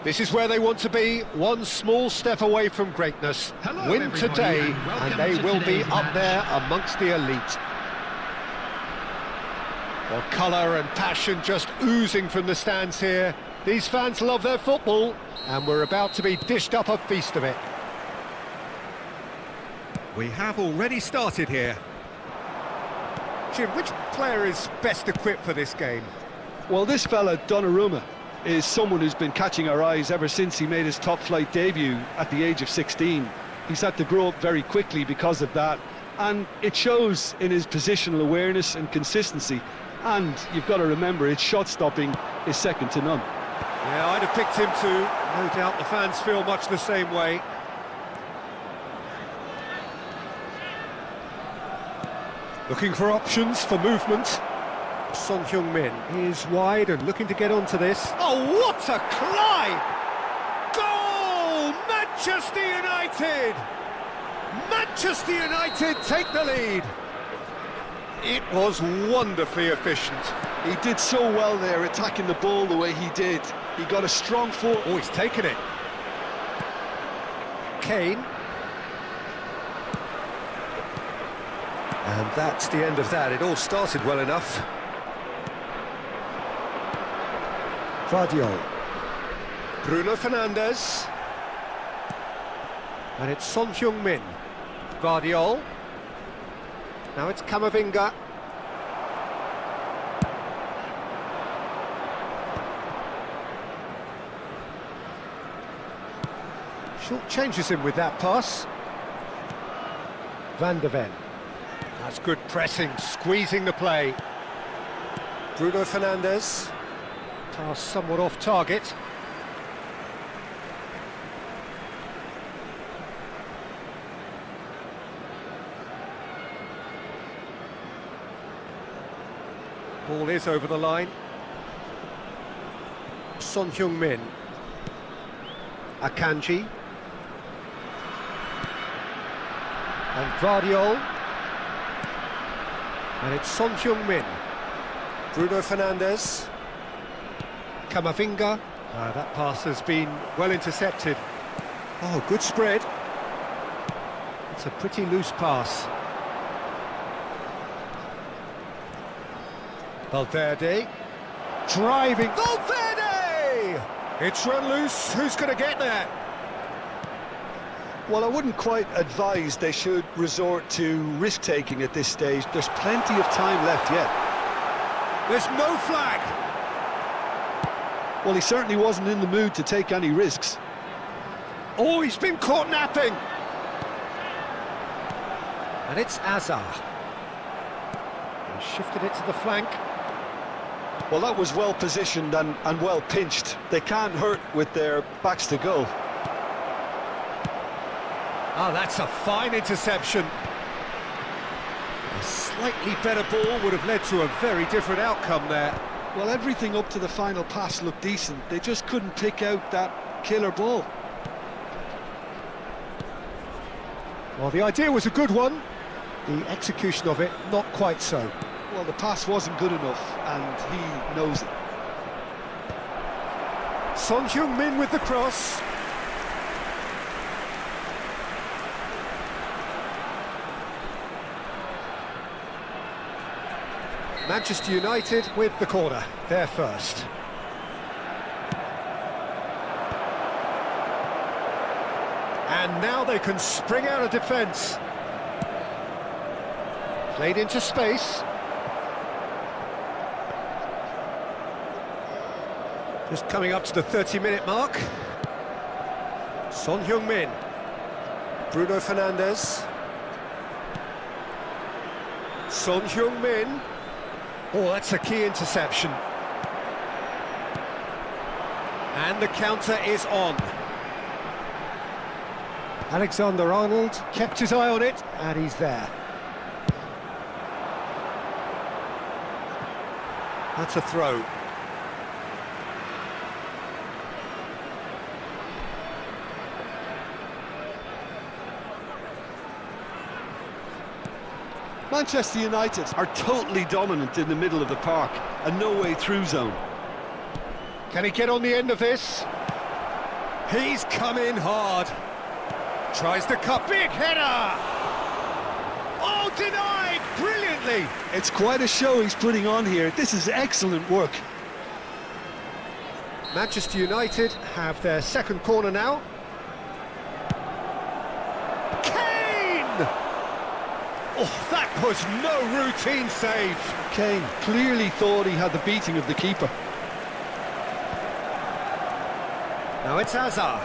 This is where they want to be, one small step away from greatness. Hello, Win everybody, today, and welcome and they to will be today's up match. there amongst the elite. Well, colour and passion just oozing from the stands here. These fans love their football, and we're about to be dished up a feast of it. We have already started here. Jim, which player is best equipped for this game? Well, this fella, Donnarumma, is someone who's been catching our eyes ever since he made his top-flight debut at the age of 16. He's had to grow up very quickly because of that, and it shows in his positional awareness and consistency. And you've got to remember, his shot-stopping is second to none. Yeah, I'd have picked him too. No doubt the fans feel much the same way. Looking for options for movement. Son Heung-min is wide and looking to get onto this. Oh, what a climb! Goal! Manchester United! Manchester United take the lead. It was wonderfully efficient. He did so well there, attacking the ball the way he did. He got a strong foot. Oh, he's taken it. Kane. And that's the end of that. It all started well enough. Vardiol. Bruno Fernandes. And it's Son Heung-min. Vardiol. Now it's Camavinga. Short changes him with that pass. Van de Ven. That's good pressing, squeezing the play. Bruno Fernandes. Pass somewhat off target. Ball is over the line. Son Heung-min. Akanji. And Vardiol. And it's Son Heung-min. Bruno Fernandes. Camavinga. That pass has been well intercepted. Oh, good spread. It's a pretty loose pass. Valverde. Driving. Valverde! It's run loose. Who's going to get there? Well, I wouldn't quite advise they should resort to risk-taking at this stage. There's plenty of time left yet. There's no flag. Well, he certainly wasn't in the mood to take any risks. Oh, he's been caught napping. And it's Azar. He shifted it to the flank. Well, that was well positioned and well pinched. They can't hurt with their backs to goal. Oh, that's a fine interception. A slightly better ball would have led to a very different outcome there. Well, everything up to the final pass looked decent. They just couldn't pick out that killer ball. Well, the idea was a good one. The execution of it, not quite so. Well, the pass wasn't good enough, and he knows it. Son Heung-min with the cross. Manchester United with the corner, they're first. And now they can spring out of defence. Played into space. Just coming up to the 30-minute mark. Son Heung-min. Bruno Fernandes. Son Heung-min. Oh, that's a key interception. And the counter is on. Alexander-Arnold kept his eye on it, and he's there. That's a throw. Manchester United are totally dominant in the middle of the park, a no-way-through zone. Can he get on the end of this? He's come in hard. Tries to cut, big header! Oh, denied brilliantly! It's quite a show he's putting on here. This is excellent work. Manchester United have their second corner now. Kane! Oh, that was no routine save. Kane clearly thought he had the beating of the keeper. Now it's Hazard.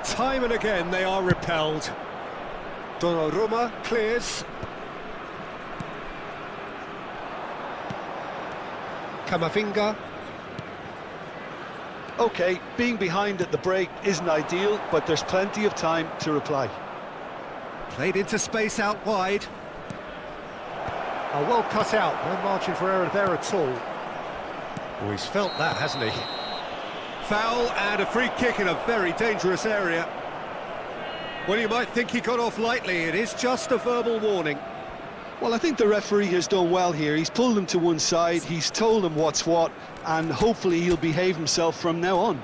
Time and again they are repelled. Donnarumma clears. Camavinga. Okay, being behind at the break isn't ideal, but there's plenty of time to reply. Played into space out wide. Oh, well cut out, no margin for error there at all. Oh, he's felt that, hasn't he? Foul and a free kick in a very dangerous area. Well, you might think he got off lightly, it is just a verbal warning. Well, I think the referee has done well here. He's pulled him to one side, he's told him what's what, and hopefully he'll behave himself from now on.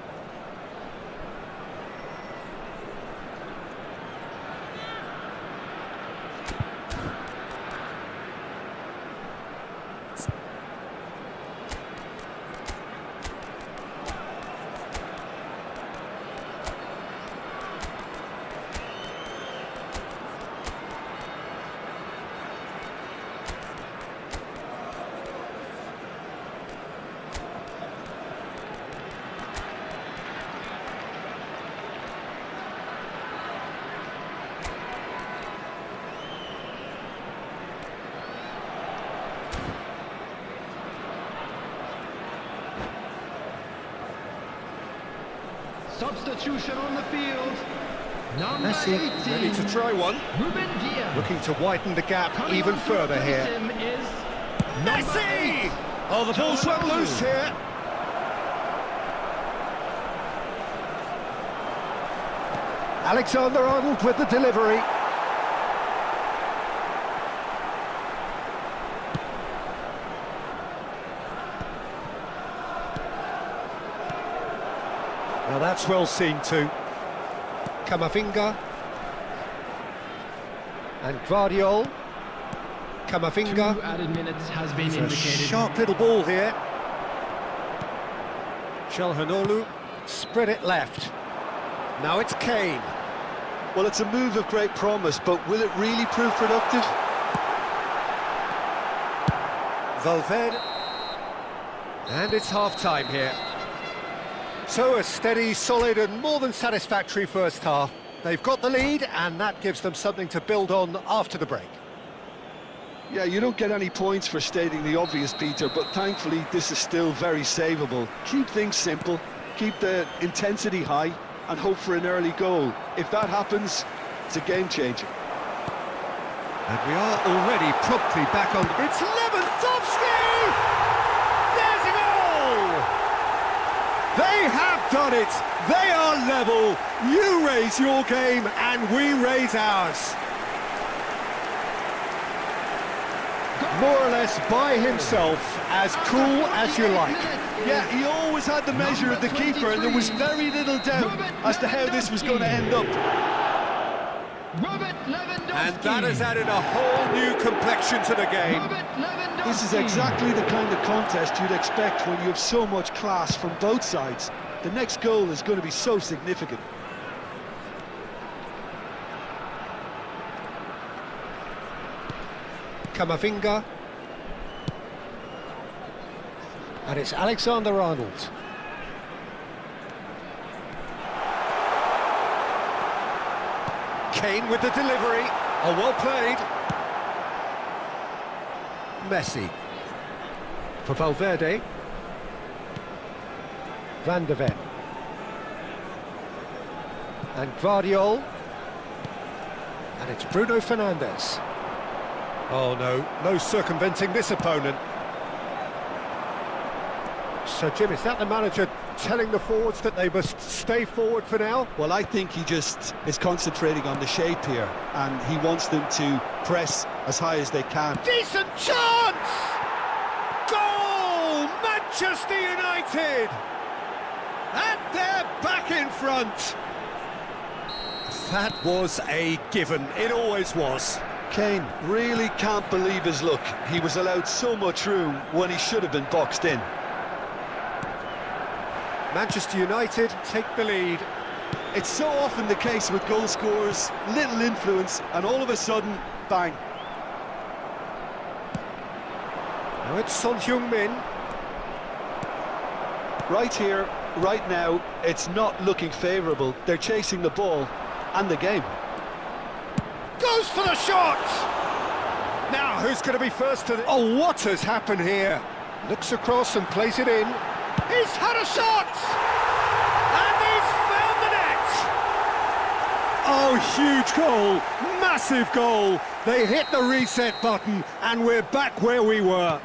Substitution on the field. Number Messi 18. ready to try one. Ruben Diaz. Looking to widen the gap Coming even on to further replace here. him is number Messi! 8. Oh, the ball's run loose here. Alexander-Arnold with the delivery. Now that's well seen too. Camavinga. And Guardiol. Camavinga. 2 added minutes has been It's a indicated. sharp little ball here. Çalhanoğlu spread it left. Now it's Kane. Well, it's a move of great promise, but will it really prove productive? Valverde. And it's half-time here. So a steady, solid and more than satisfactory first half. They've got the lead and that gives them something to build on after the break. Yeah, you don't get any points for stating the obvious, Peter, but thankfully this is still very savable. Keep things simple, keep the intensity high, and hope for an early goal. If that happens, it's a game changer. And we are already promptly back on. It's Lewandowski! There's a goal! They have done it! They are level! You raise your game and we raise ours. More or less by himself, as cool as you like. Yeah, he always had the measure of the keeper, and there was very little doubt as to how this was going to end up. And that has added a whole new complexion to the game. This is exactly the kind of contest you'd expect when you have so much class from both sides. The next goal is going to be so significant. Camavinga. And it's Alexander-Arnold. Kane with the delivery. Oh, well played. Messi. For Valverde. Van de Ven. And Guardiol. And it's Bruno Fernandes. Oh no, no circumventing this opponent. So Jim, is that the manager telling the forwards that they must stay forward for now? Well, I think he just is concentrating on the shape here, and he wants them to press as high as they can. Decent chance! Goal! Manchester United! And They're back in front. That was a given. It always was. Kane really can't believe his luck. He was allowed so much room when he should have been boxed in. Manchester United take the lead. It's so often the case with goal scorers, little influence, and all of a sudden, bang. Now it's Son Heung-min. Right here, right now, it's not looking favourable. They're chasing the ball and the game. Goes for the shot! Now, who's going to be first to the... Oh, what has happened here? Looks across and plays it in. He's had a shot! And he's found the net! Oh, huge goal! Massive goal! They hit the reset button, and we're back where we were.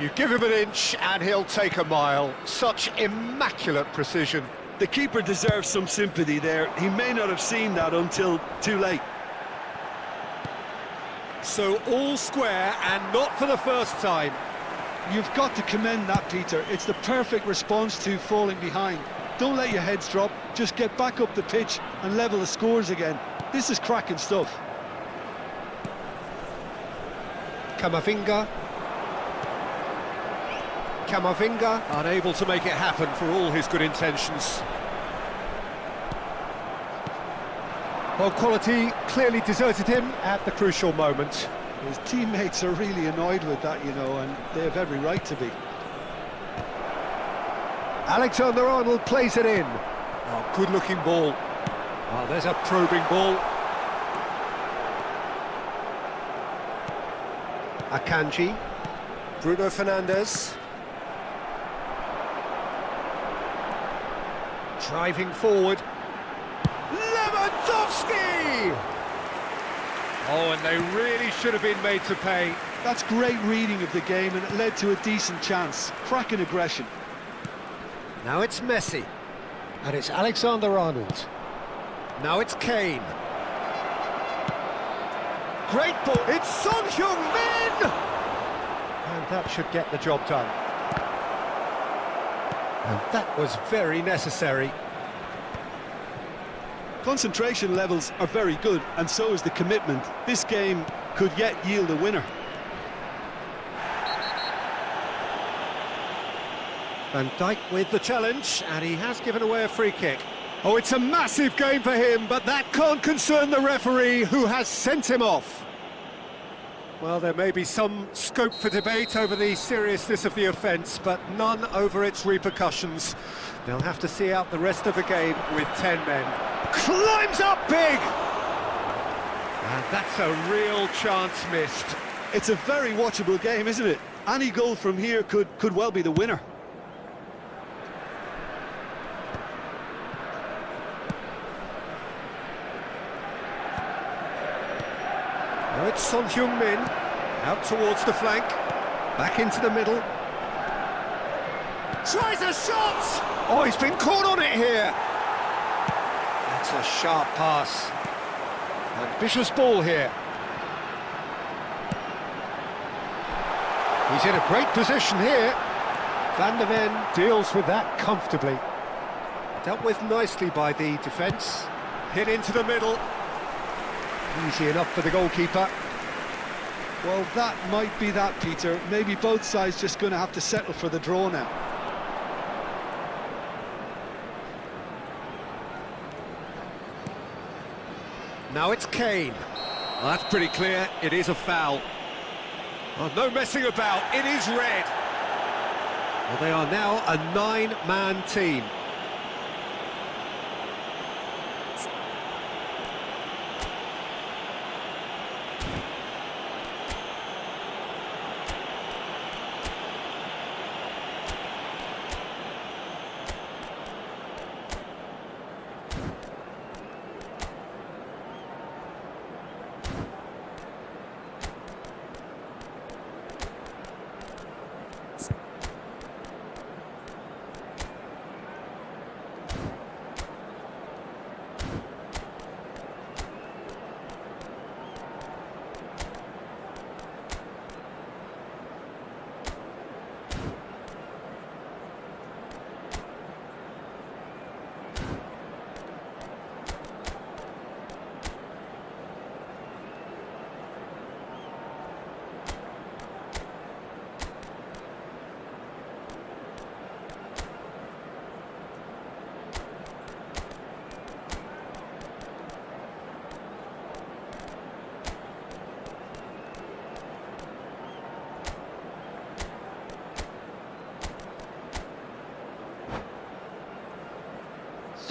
You give him an inch, and he'll take a mile. Such immaculate precision. The keeper deserves some sympathy there. He may not have seen that until too late. So all square, and not for the first time. You've got to commend that, Peter. It's the perfect response to falling behind. Don't let your heads drop. Just get back up the pitch and level the scores again. This is cracking stuff. Camavinga, unable to make it happen for all his good intentions. Well, quality clearly deserted him at the crucial moment. His teammates are really annoyed with that, you know, and they have every right to be. Alexander-Arnold plays it in. Oh, good-looking ball. Oh, there's a probing ball. Akanji. Bruno Fernandes. Driving forward. Lewandowski! Oh, and they really should have been made to pay. That's great reading of the game, and it led to a decent chance. Cracking aggression. Now it's Messi. And it's Alexander-Arnold. Now it's Kane. Great ball. It's Son Heung-min! And that should get the job done. And that was very necessary. Concentration levels are very good, and so is the commitment. This game could yet yield a winner. Van Dijk with the challenge, and he has given away a free kick. Oh, it's a massive game for him, but that can't concern the referee, who has sent him off. Well, there may be some scope for debate over the seriousness of the offence, but none over its repercussions. They'll have to see out the rest of the game with 10 men. Climbs up big! And that's a real chance missed. It's a very watchable game, isn't it? Any goal from here could well be the winner. Now it's Son Heung-min, out towards the flank, back into the middle. Tries a shot! Oh, he's been caught on it here! That's a sharp pass. Ambitious ball here. He's in a great position here. Van der Ven deals with that comfortably. Dealt with nicely by the defence. Hit into the middle. Easy enough for the goalkeeper. Well, that might be that, Peter. Maybe both sides just going to have to settle for the draw now. Now it's Kane. Well, that's pretty clear. It is a foul. Oh, no messing about. It is red. Well, they are now a 9-man team.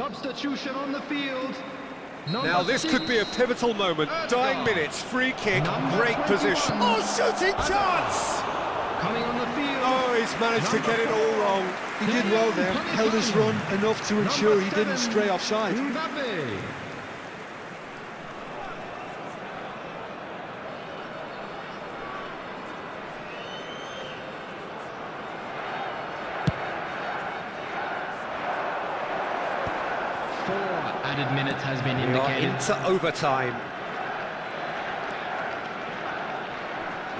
Substitution on the field. Now this could be a pivotal moment. Dying minutes, free kick, great position. Oh, shooting chance! Coming on the field. Oh, he's managed to get it all wrong. He did well there, held his run enough to ensure he didn't stray offside. Mbappe. Added minutes has been We are indicated. into overtime.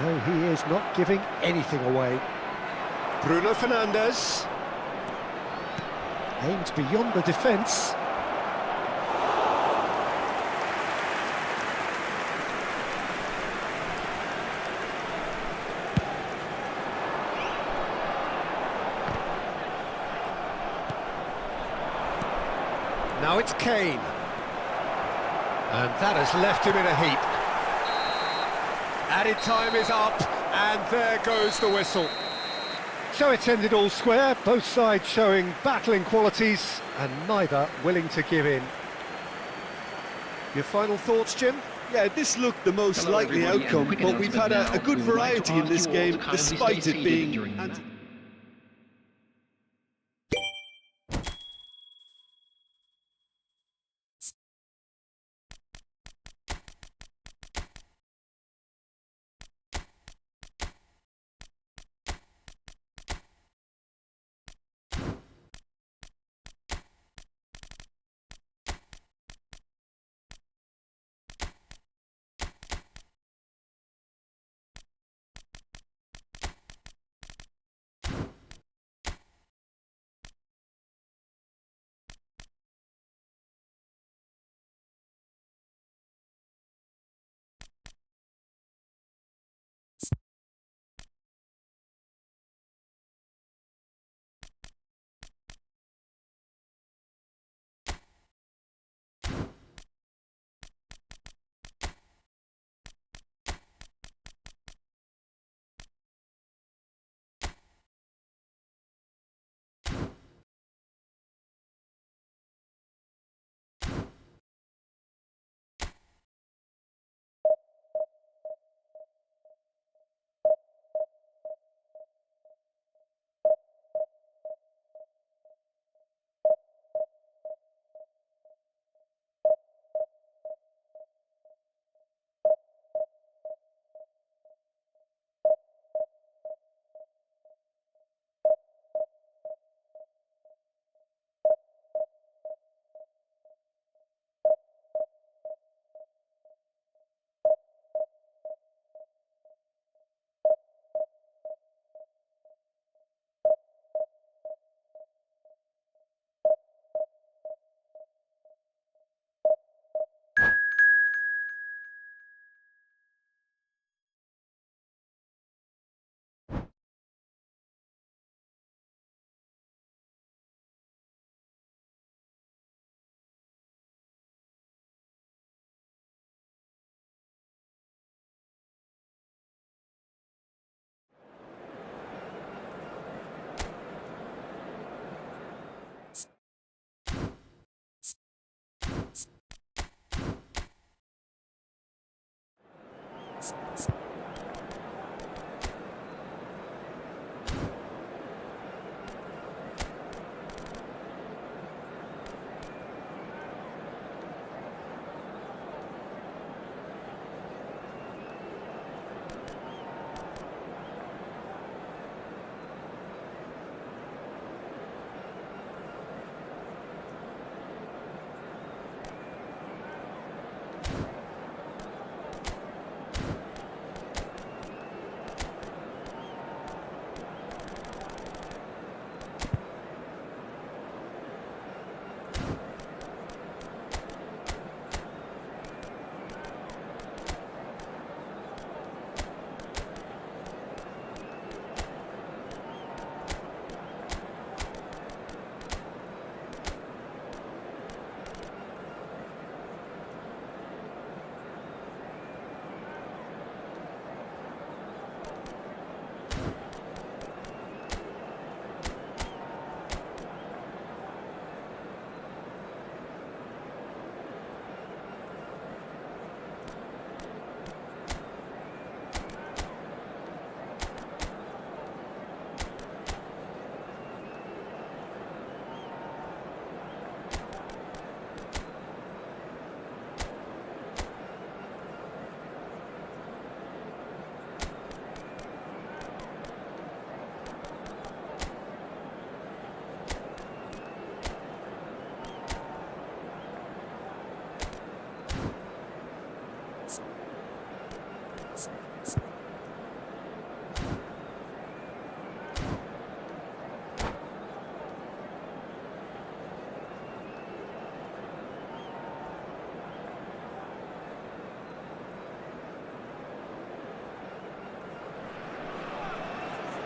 No, he is not giving anything away. Bruno Fernandes. Aimed beyond the defence. Now it's Kane. And that has left him in a heap. Added time is up, and there goes the whistle. So it's ended all square, both sides showing battling qualities, and neither willing to give in. Your final thoughts, Jim? Yeah, this looked the most likely outcome, but we've had a good variety in this game, despite it being...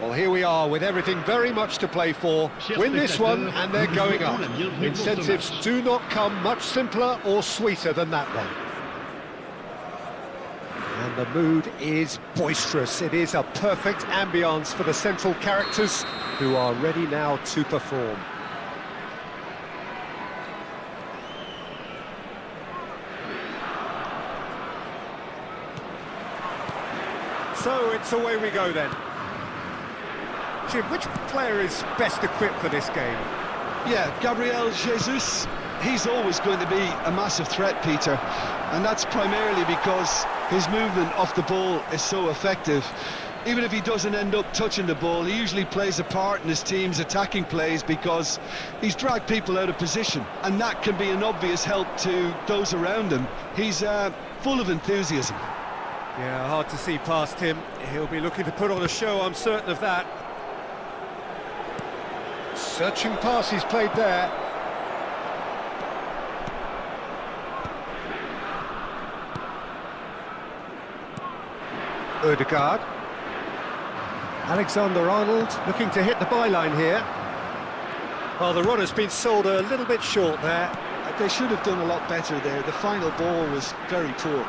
Well, here we are with everything very much to play for. Win this one and they're going up. Incentives do not come much simpler or sweeter than that one. And the mood is boisterous. It is a perfect ambience for the central characters who are ready now to perform. So it's away we go then. Jim, which player is best equipped for this game? Yeah, Gabriel Jesus. He's always going to be a massive threat, Peter, and that's primarily because his movement off the ball is so effective. Even if he doesn't end up touching the ball, he usually plays a part in his team's attacking plays because he's dragged people out of position, and that can be an obvious help to those around him. He's full of enthusiasm. Yeah, hard to see past him. He'll be looking to put on a show, I'm certain of that. Searching pass he's played there. Ødegaard. Alexander-Arnold looking to hit the byline here. Well, the run has been sold a little bit short there. They should have done a lot better there. The final ball was very poor.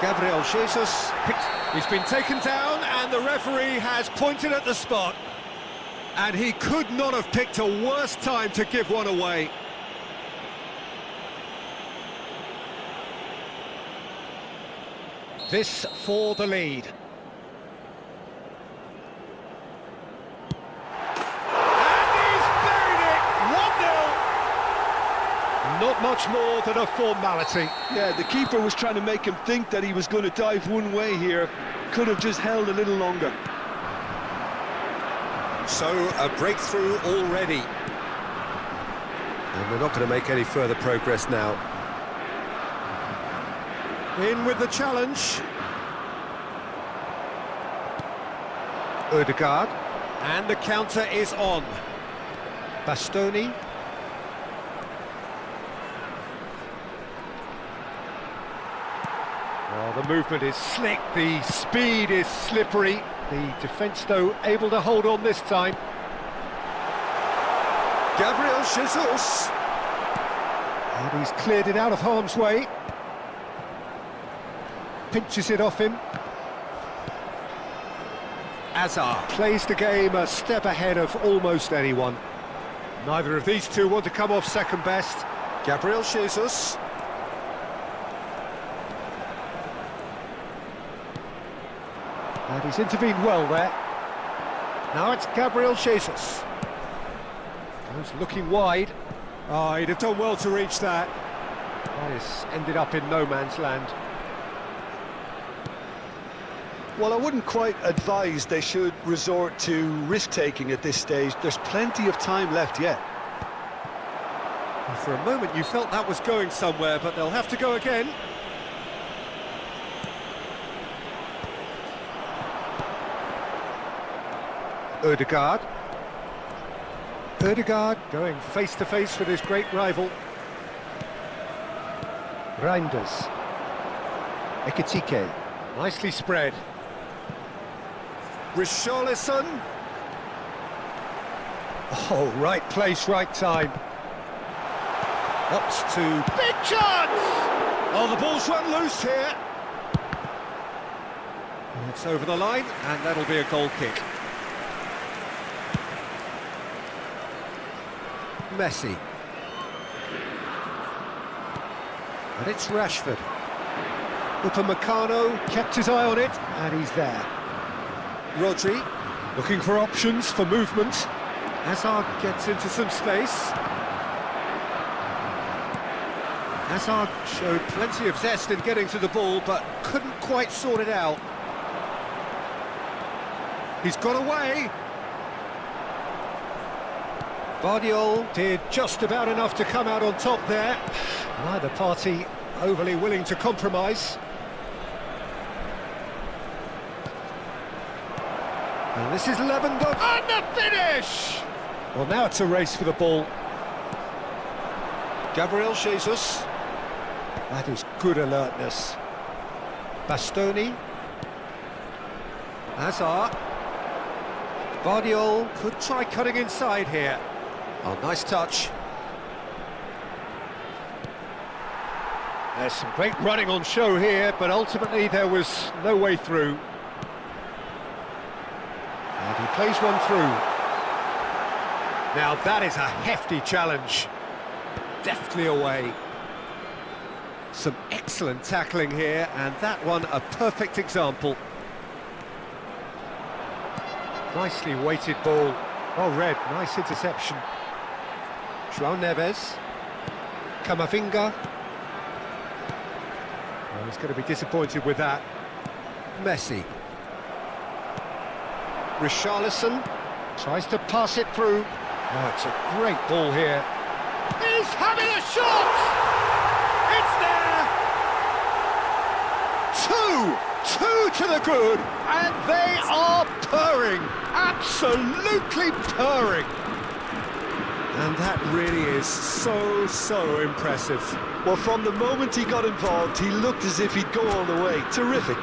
Gabriel Jesus, he's been taken down and the referee has pointed at the spot. And he could not have picked a worse time to give one away. This for the lead. And he's buried it! 1-0! Not much more than a formality. Yeah, the keeper was trying to make him think that he was going to dive one way here. Could have just held a little longer. So, a breakthrough already. And we're not going to make any further progress now. In with the challenge. Ødegaard. And the counter is on. Bastoni. Well, the movement is slick, the speed is slippery. The defence, though, able to hold on this time. Gabriel Jesus. And he's cleared it out of harm's way. Pinches it off him. Azar plays the game a step ahead of almost anyone. Neither of these two want to come off second best. Gabriel Jesus. And he's intervened well there. Now it's Gabriel Jesus. Goes looking wide. Oh, he'd have done well to reach that. This ended up in no man's land. Well, I wouldn't quite advise they should resort to risk-taking at this stage. There's plenty of time left yet. Well, for a moment you felt that was going somewhere, but they'll have to go again. Ødegaard. Ødegaard going face-to-face with his great rival. Reinders. Ikuti. Nicely spread. Richarlison. Oh, right place, right time. Ups to... Big chance! Oh, the ball's run loose here. It's over the line, and that'll be a goal kick. Messi. And it's Rashford. Upamecano kept his eye on it, and he's there. Rodri, looking for options for movement. Hazard gets into some space. Hazard showed plenty of zest in getting to the ball, but couldn't quite sort it out. He's got away. Guardiola did just about enough to come out on top there. Neither party overly willing to compromise. And this is Lewandowski. And the finish! Well, now it's a race for the ball. Gabriel Jesus. That is good alertness. Bastoni. Hazard. Guardiola could try cutting inside here. Oh, nice touch. There's some great running on show here, but ultimately there was no way through. And he plays one through. Now that is a hefty challenge. Deftly away. Some excellent tackling here, and that one a perfect example. Nicely weighted ball. Well read, nice interception. João Neves. Camavinga. Well, he's going to be disappointed with that. Messi. Richarlison tries to pass it through. Oh, it's a great ball here. He's having a shot! It's there! Two to the good, and they are purring, absolutely purring. And that really is so impressive. Well, from the moment he got involved, he looked as if he'd go all the way. Terrific.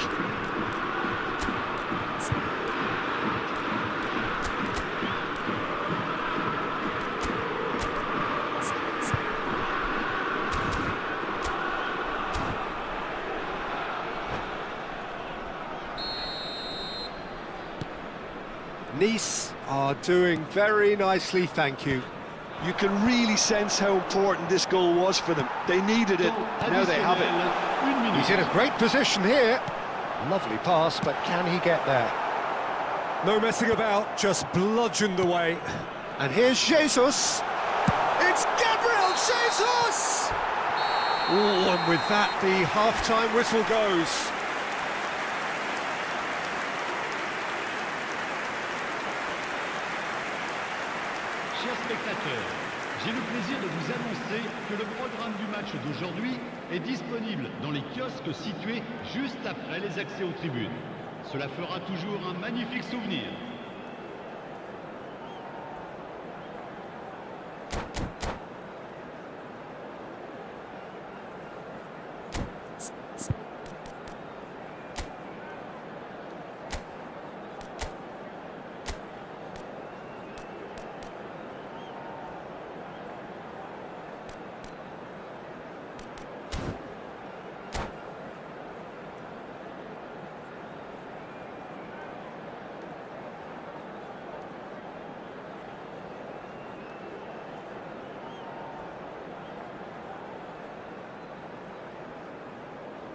Nice are doing very nicely, thank you. You can really sense how important this goal was for them. They needed it, now they have it. He's in a great position here. Lovely pass, but can he get there? No messing about, just bludgeoned away. And here's Jesus. It's Gabriel Jesus! Oh, and with that, the half-time whistle goes. Chers spectateurs, j'ai le plaisir de vous annoncer que le programme du match d'aujourd'hui est disponible dans les kiosques situés juste après les accès aux tribunes. Cela fera toujours un magnifique souvenir.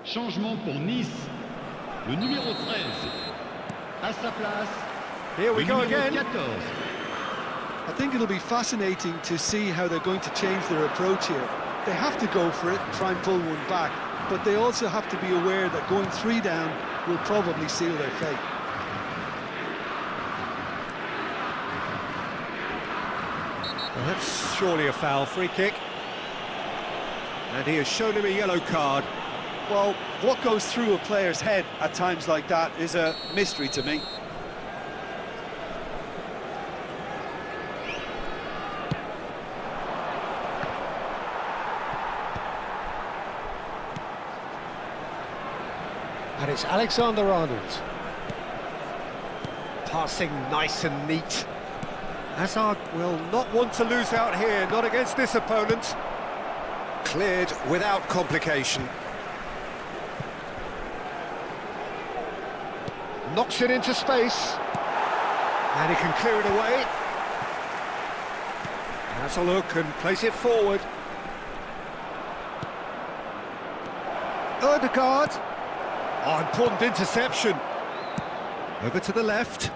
Changement pour Nice. Le numéro 13. À sa place. Here we go again. 14. I think it'll be fascinating to see how they're going to change their approach here. They have to go for it, try and pull one back, but they also have to be aware that going 3 down will probably seal their fate. Well, that's surely a foul, free kick. And he has shown him a yellow card. Well, what goes through a player's head at times like that is a mystery to me. And it's Alexander-Arnold. Passing nice and neat. Hazard will not want to lose out here, not against this opponent. Cleared without complication. Knocks it into space. And he can clear it away. Has a look and plays it forward. Odegaard. Oh, important interception. Over to the left.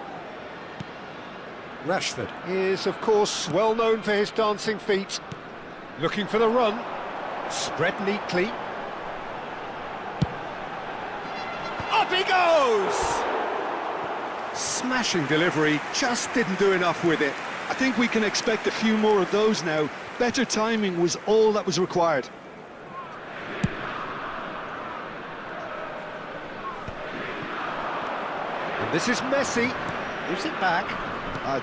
Rashford is, of course, well known for his dancing feet. Looking for the run. Spread neatly. Up he goes! Smashing delivery, just didn't do enough with it. I think we can expect a few more of those now. Better timing was all that was required. And this is Messi. Gives it back.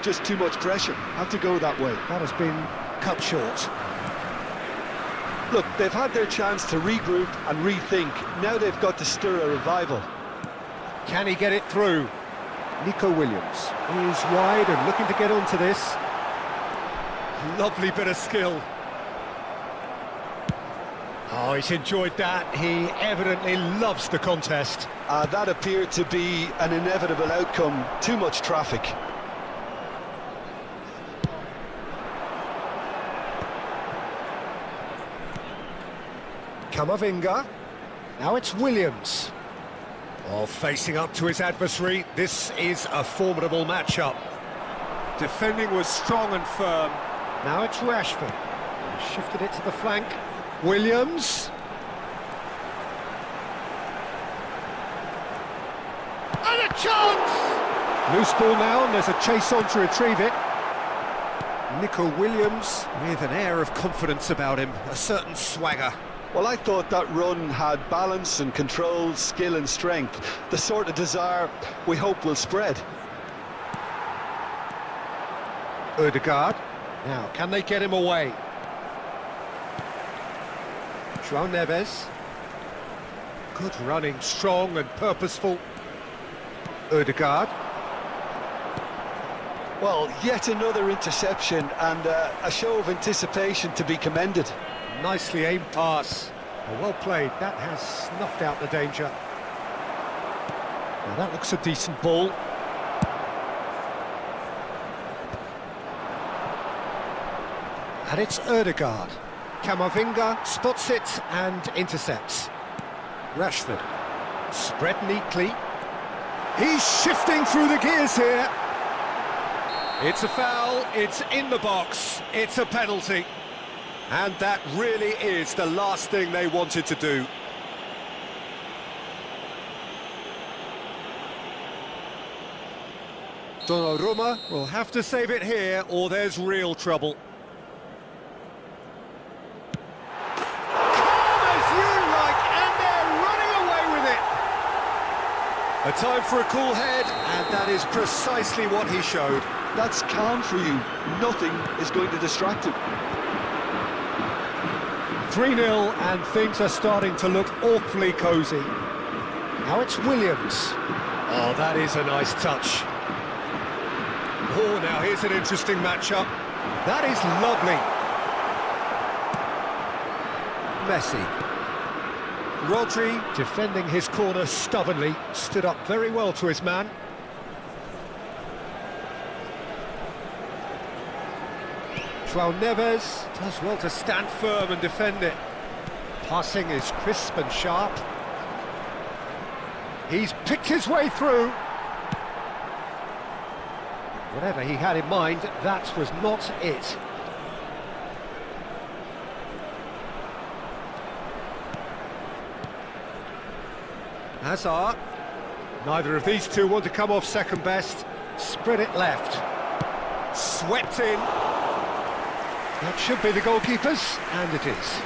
Just too much pressure. Had to go that way. That has been cut short. Look, they've had their chance to regroup and rethink. Now they've got to stir a revival. Can he get it through? Nico Williams is wide and looking to get onto this. Lovely bit of skill. Oh, he's enjoyed that. He evidently loves the contest. That appeared to be an inevitable outcome. Too much traffic. Camavinga. Now it's Williams. Oh, facing up to his adversary. This is a formidable matchup. Defending was strong and firm. Now it's Rashford. Shifted it to the flank. Williams. And a chance! Loose ball now, and there's a chase on to retrieve it. Nico Williams with an air of confidence about him, a certain swagger. Well, I thought that run had balance and control, skill and strength. The sort of desire we hope will spread. Ødegaard. Now, can they get him away? João Neves. Good running, strong and purposeful. Ødegaard. Well, yet another interception and a show of anticipation to be commended. Nicely aimed pass. Well played. That has snuffed out the danger. Now that looks a decent ball. And it's Ødegaard. Camavinga spots it and intercepts. Rashford. Spread neatly. He's shifting through the gears here. It's a foul, it's in the box, it's a penalty. And that really is the last thing they wanted to do. Donnarumma will have to save it here or there's real trouble. A time for a cool head, and that is precisely what he showed. That's calm for you. Nothing is going to distract him. 3-0, and things are starting to look awfully cosy. Now it's Williams. Oh, that is a nice touch. Oh, now here's an interesting matchup. That is lovely. Messi. Rodri, defending his corner stubbornly, stood up very well to his man. João Neves does well to stand firm and defend it. Passing is crisp and sharp. He's picked his way through. Whatever he had in mind, that was not it. Hazard. Neither of these two want to come off second best. Spread it left. Swept in. That should be the goalkeepers, and it is.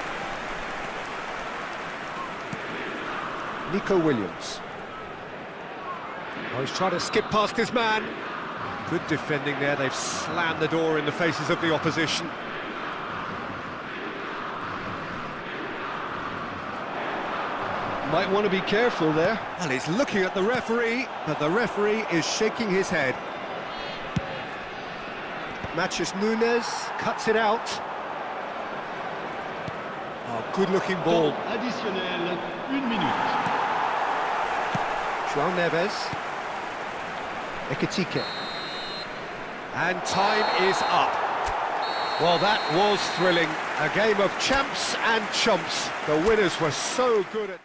Nico Williams. Oh, he's trying to skip past his man. Good defending there. They've slammed the door in the faces of the opposition. Might want to be careful there. Well, he's looking at the referee, but the referee is shaking his head. Matches Nunes cuts it out. Oh, good-looking ball. Additionnel, 1 minute. João Neves. Ikuti. And time is up. Well, that was thrilling. A game of champs and chumps. The winners were so good at...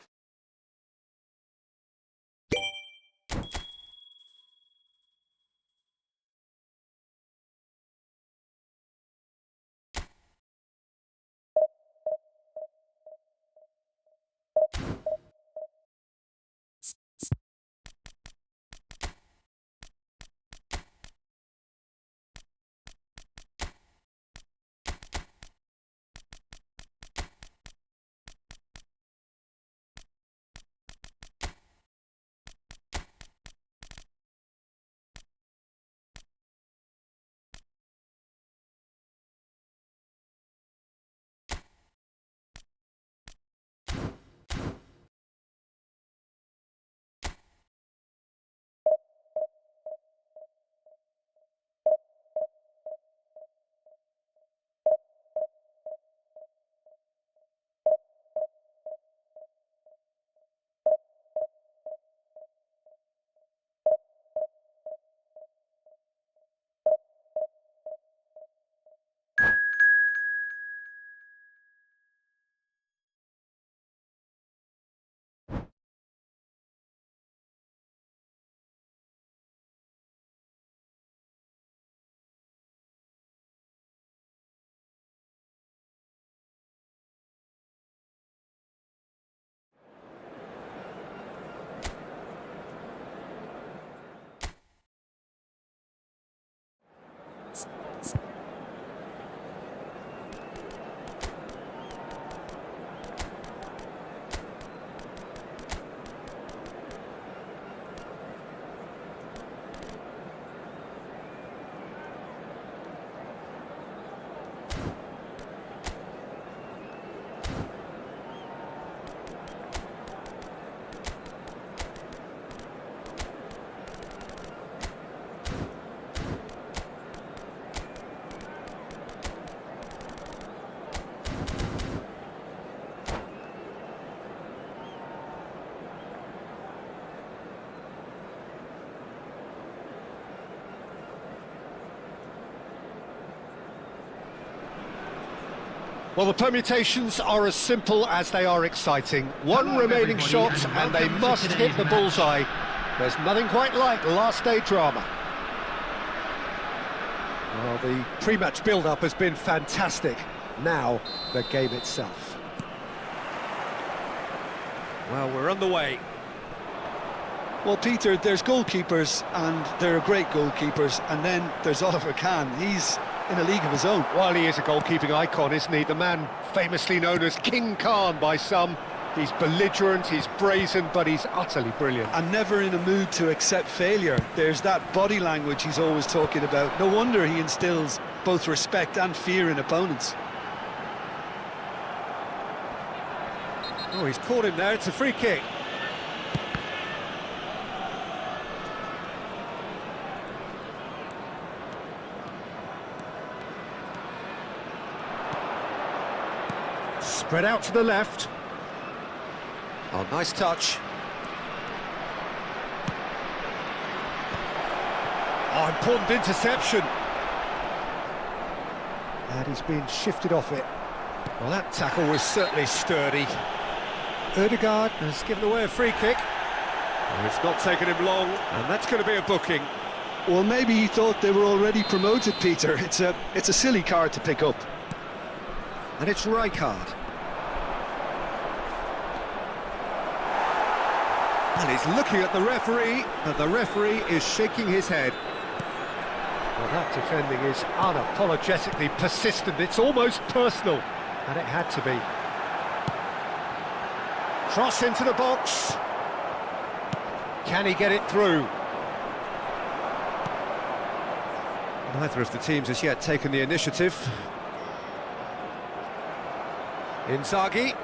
Well, the permutations are as simple as they are exciting. One remaining shot and they must hit the bullseye. There's nothing quite like last day drama. Well, the pre-match build-up has been fantastic. Now, the game itself. Well, we're underway. Well, Peter, there's goalkeepers, and there are great goalkeepers, and then there's Oliver Kahn. He's in a league of his own. Well, he is a goalkeeping icon, isn't he? The man famously known as King Khan by some. He's belligerent, he's brazen, but he's utterly brilliant. And never in a mood to accept failure. There's that body language he's always talking about. No wonder he instills both respect and fear in opponents. Oh, he's caught him there, it's a free kick. Spread out to the left. Oh, nice touch. Oh, important interception. And he's been shifted off it. Well, that tackle was certainly sturdy. Ødegaard has given away a free kick. Oh, it's not taken him long, and that's going to be a booking. Well, maybe he thought they were already promoted, Peter. It's a silly card to pick up. And it's Rijkaard. And he's looking at the referee, but the referee is shaking his head. Well, that defending is unapologetically persistent. It's almost personal, and it had to be. Cross into the box. Can he get it through? Neither of the teams has yet taken the initiative. Inzaghi.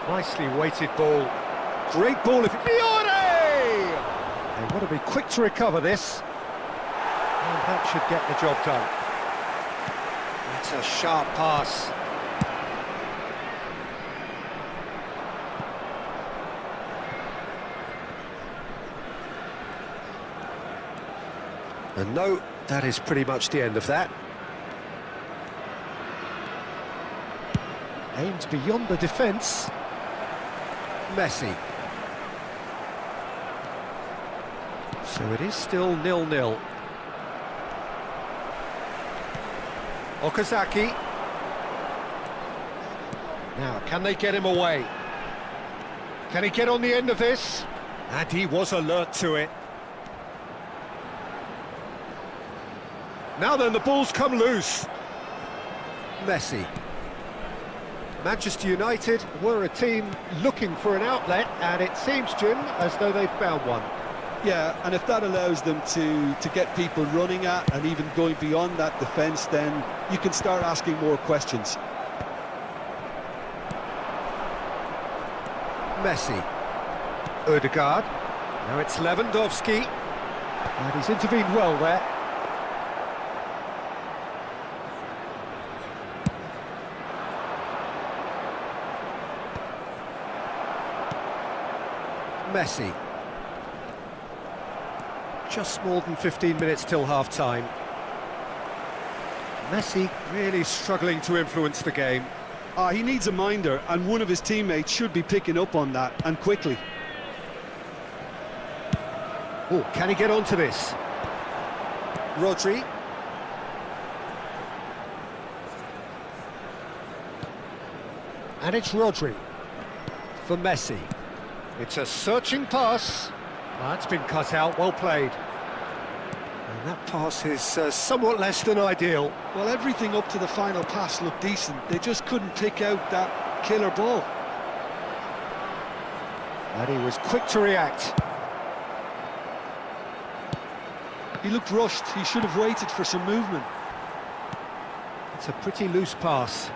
Nicely weighted ball. Great ball if Fiore! They've got to be quick to recover this. And that should get the job done. That's a sharp pass. And no, that is pretty much the end of that. Aims beyond the defence. Messi. So it is still 0-0. Okazaki. Now, can they get him away? Can he get on the end of this? And he was alert to it. Now then, the ball's come loose. Messi. Manchester United were a team looking for an outlet, and it seems, Jim, as though they've found one. Yeah, and if that allows them to get people running at and even going beyond that defence, then you can start asking more questions. Messi. Ødegaard. Now it's Lewandowski. And he's intervened well there. Messi. Just more than 15 minutes till half-time. Messi really struggling to influence the game. He needs a minder, and one of his teammates should be picking up on that, and quickly. Oh, can he get onto this? Rodri. And it's Rodri for Messi. It's a searching pass. That's been cut out, well played. And that pass is somewhat less than ideal. Well, everything up to the final pass looked decent. They just couldn't pick out that killer ball. And he was quick to react. He looked rushed. He should have waited for some movement. It's a pretty loose pass.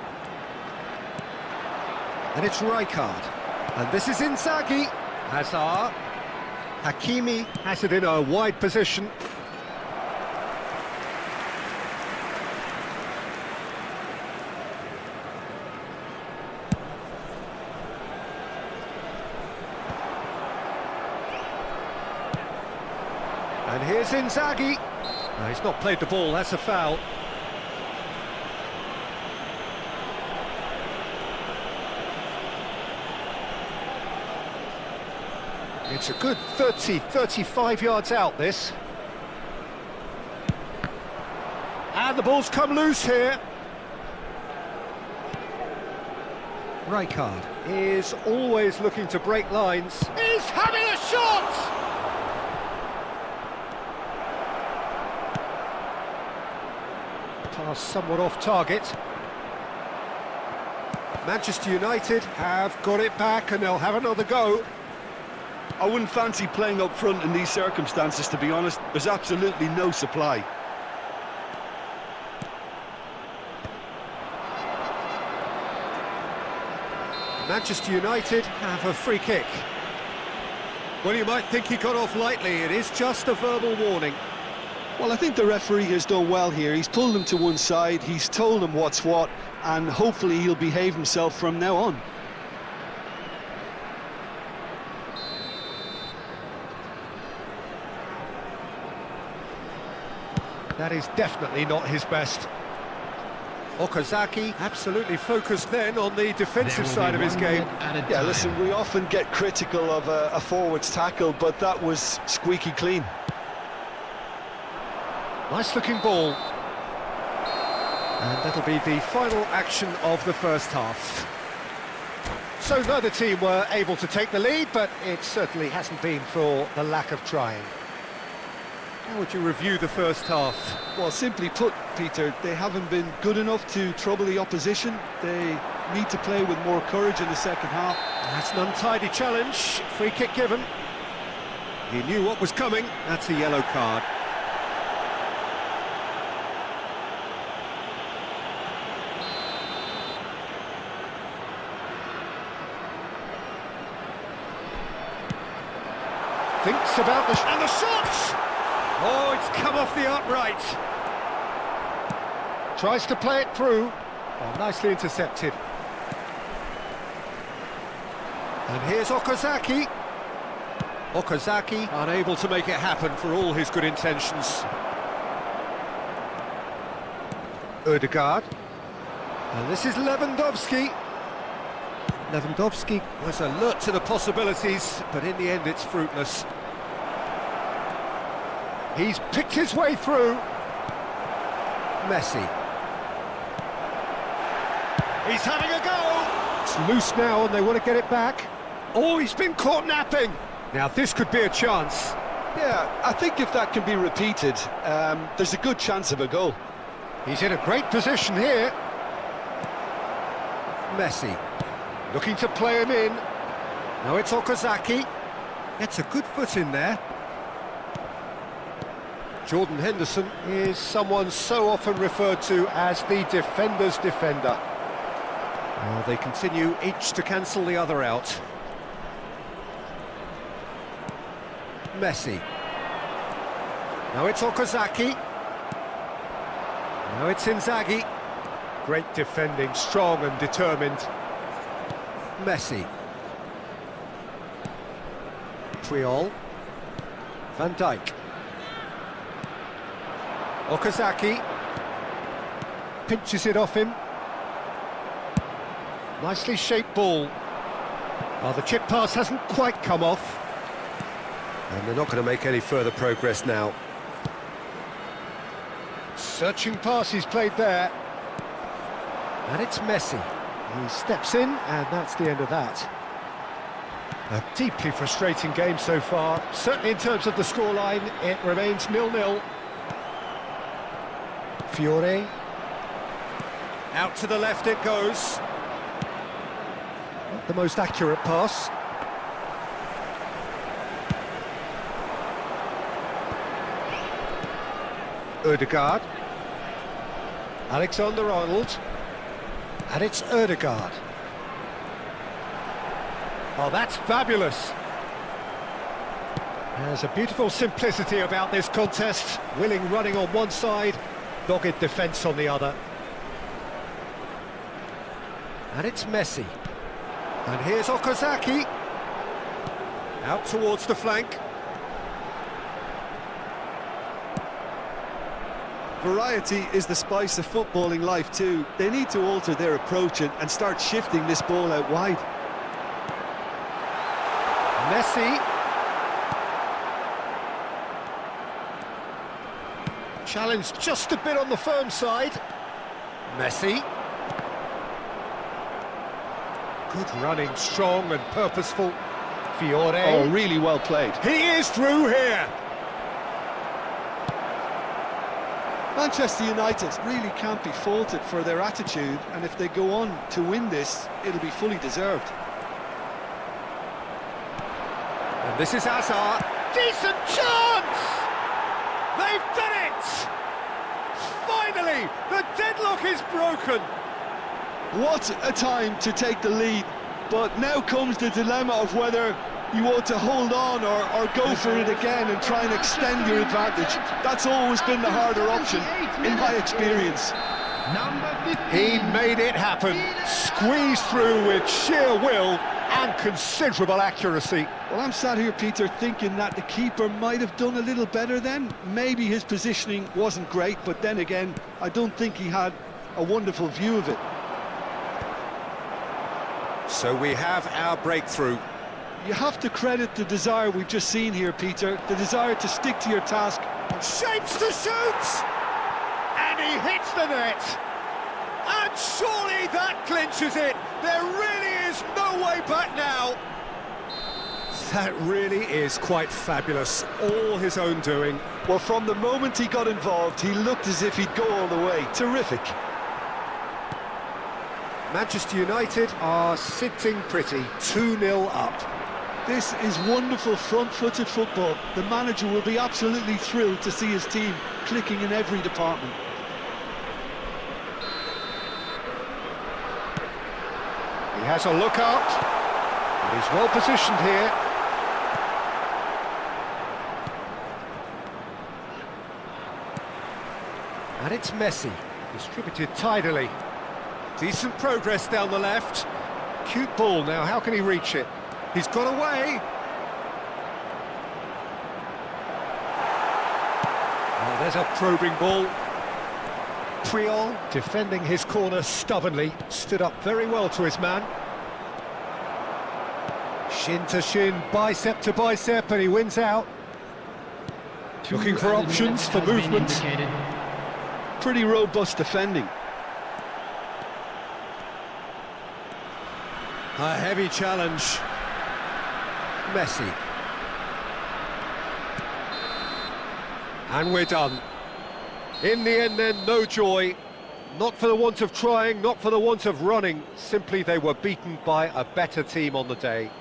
And it's Rijkaard. And this is Inzaghi. Hazard. Hakimi has it in a wide position. And here's Inzaghi. No, he's not played the ball, that's a foul. It's a good 30, 35 yards out, this. And the ball's come loose here. Rijkaard is always looking to break lines. He's having a shot! Pass somewhat off target. Manchester United have got it back and they'll have another go. I wouldn't fancy playing up front in these circumstances, to be honest. There's absolutely no supply. Manchester United have a free kick. Well, you might think he got off lightly. It is just a verbal warning. Well, I think the referee has done well here. He's pulled him to one side, he's told him what's what, and hopefully he'll behave himself from now on. That is definitely not his best. Okazaki absolutely focused then on the defensive side of his game. Yeah, listen, we often get critical of a forward's tackle, but that was squeaky clean. Nice looking ball. And that'll be the final action of the first half. So neither team were able to take the lead, but it certainly hasn't been for the lack of trying. How would you review the first half? Well, simply put, Peter, they haven't been good enough to trouble the opposition. They need to play with more courage in the second half. That's an untidy challenge. Free kick given. He knew what was coming. That's a yellow card. Thinks about the... and the shot! Oh, it's come off the upright. Tries to play it through. Oh, nicely intercepted. And here's Okazaki. Okazaki unable to make it happen for all his good intentions. Ødegaard. And this is Lewandowski. Lewandowski was alert to the possibilities, but in the end it's fruitless. He's picked his way through. Messi. He's having a go! It's loose now and they want to get it back. Oh, he's been caught napping! Now this could be a chance. Yeah, I think if that can be repeated, there's a good chance of a goal. He's in a great position here. Messi. Looking to play him in. Now it's Okazaki. Gets a good foot in there. Jordan Henderson is someone so often referred to as the defender's defender. Well, they continue each to cancel the other out. Messi. Now it's Okazaki. Now it's Inzaghi. Great defending, strong and determined. Messi. Puyol. Van Dijk. Okazaki. Pinches it off him. Nicely shaped ball. Oh, the chip pass hasn't quite come off. And they're not going to make any further progress now. Searching pass he's played there. And it's Messi. He steps in, and that's the end of that. A deeply frustrating game so far. Certainly in terms of the scoreline, it remains 0-0. Fiore. Out to the left it goes. Not the most accurate pass. Ødegaard. Alexander-Arnold. And it's Ødegaard. Oh, that's fabulous. There's a beautiful simplicity about this contest. Willing running on one side, dogged defence on the other. And it's Messi. And here's Okazaki. Out towards the flank. Variety is the spice of footballing life too. They need to alter their approach and start shifting this ball out wide. Messi. Challenge just a bit on the firm side. Messi. Good running, strong and purposeful. Fiore. Oh, really well played. He is through here. Manchester United really can't be faulted for their attitude, and if they go on to win this, it'll be fully deserved. And this is Hazard. Decent chance! They've done it! Finally, the deadlock is broken. What a time to take the lead, but now comes the dilemma of whether you want to hold on or go for it again and try and extend your advantage. That's always been the harder option, in my experience. He made it happen, squeezed through with sheer will and considerable accuracy. Well, I'm sat here, Peter, thinking that the keeper might have done a little better then. Maybe his positioning wasn't great, but then again, I don't think he had a wonderful view of it. So we have our breakthrough. You have to credit the desire we've just seen here, Peter, the desire to stick to your task. Shapes to shoot! And he hits the net! And surely that clinches it! There really is no way back now! That really is quite fabulous, all his own doing. Well, from the moment he got involved, he looked as if he'd go all the way. Terrific. Manchester United are sitting pretty, 2-0 up. This is wonderful front-footed football. The manager will be absolutely thrilled to see his team clicking in every department. He has a look up, and he's well positioned here. And it's Messi, distributed tidily. Decent progress down the left. Cute ball now, how can he reach it? He's got away. Oh, there's a probing ball. Puyol, defending his corner stubbornly, stood up very well to his man. Shin to shin, bicep to bicep, and he wins out. Looking for options for movement. Pretty robust defending. A heavy challenge. Messi. And we're done. In the end then, no joy. Not for the want of trying, not for the want of running. Simply they were beaten by a better team on the day.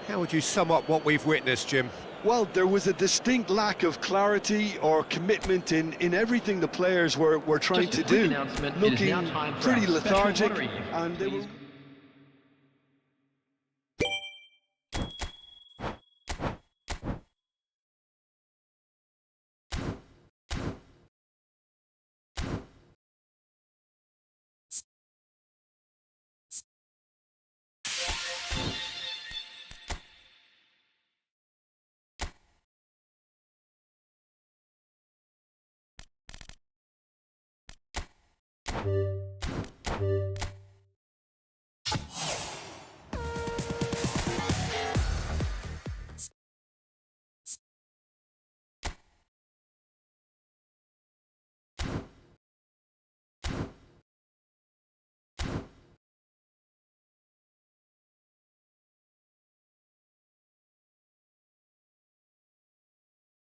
How would you sum up what we've witnessed, Jim? Well, there was a distinct lack of clarity or commitment in everything the players were trying to do. Looking pretty lethargic, and they were...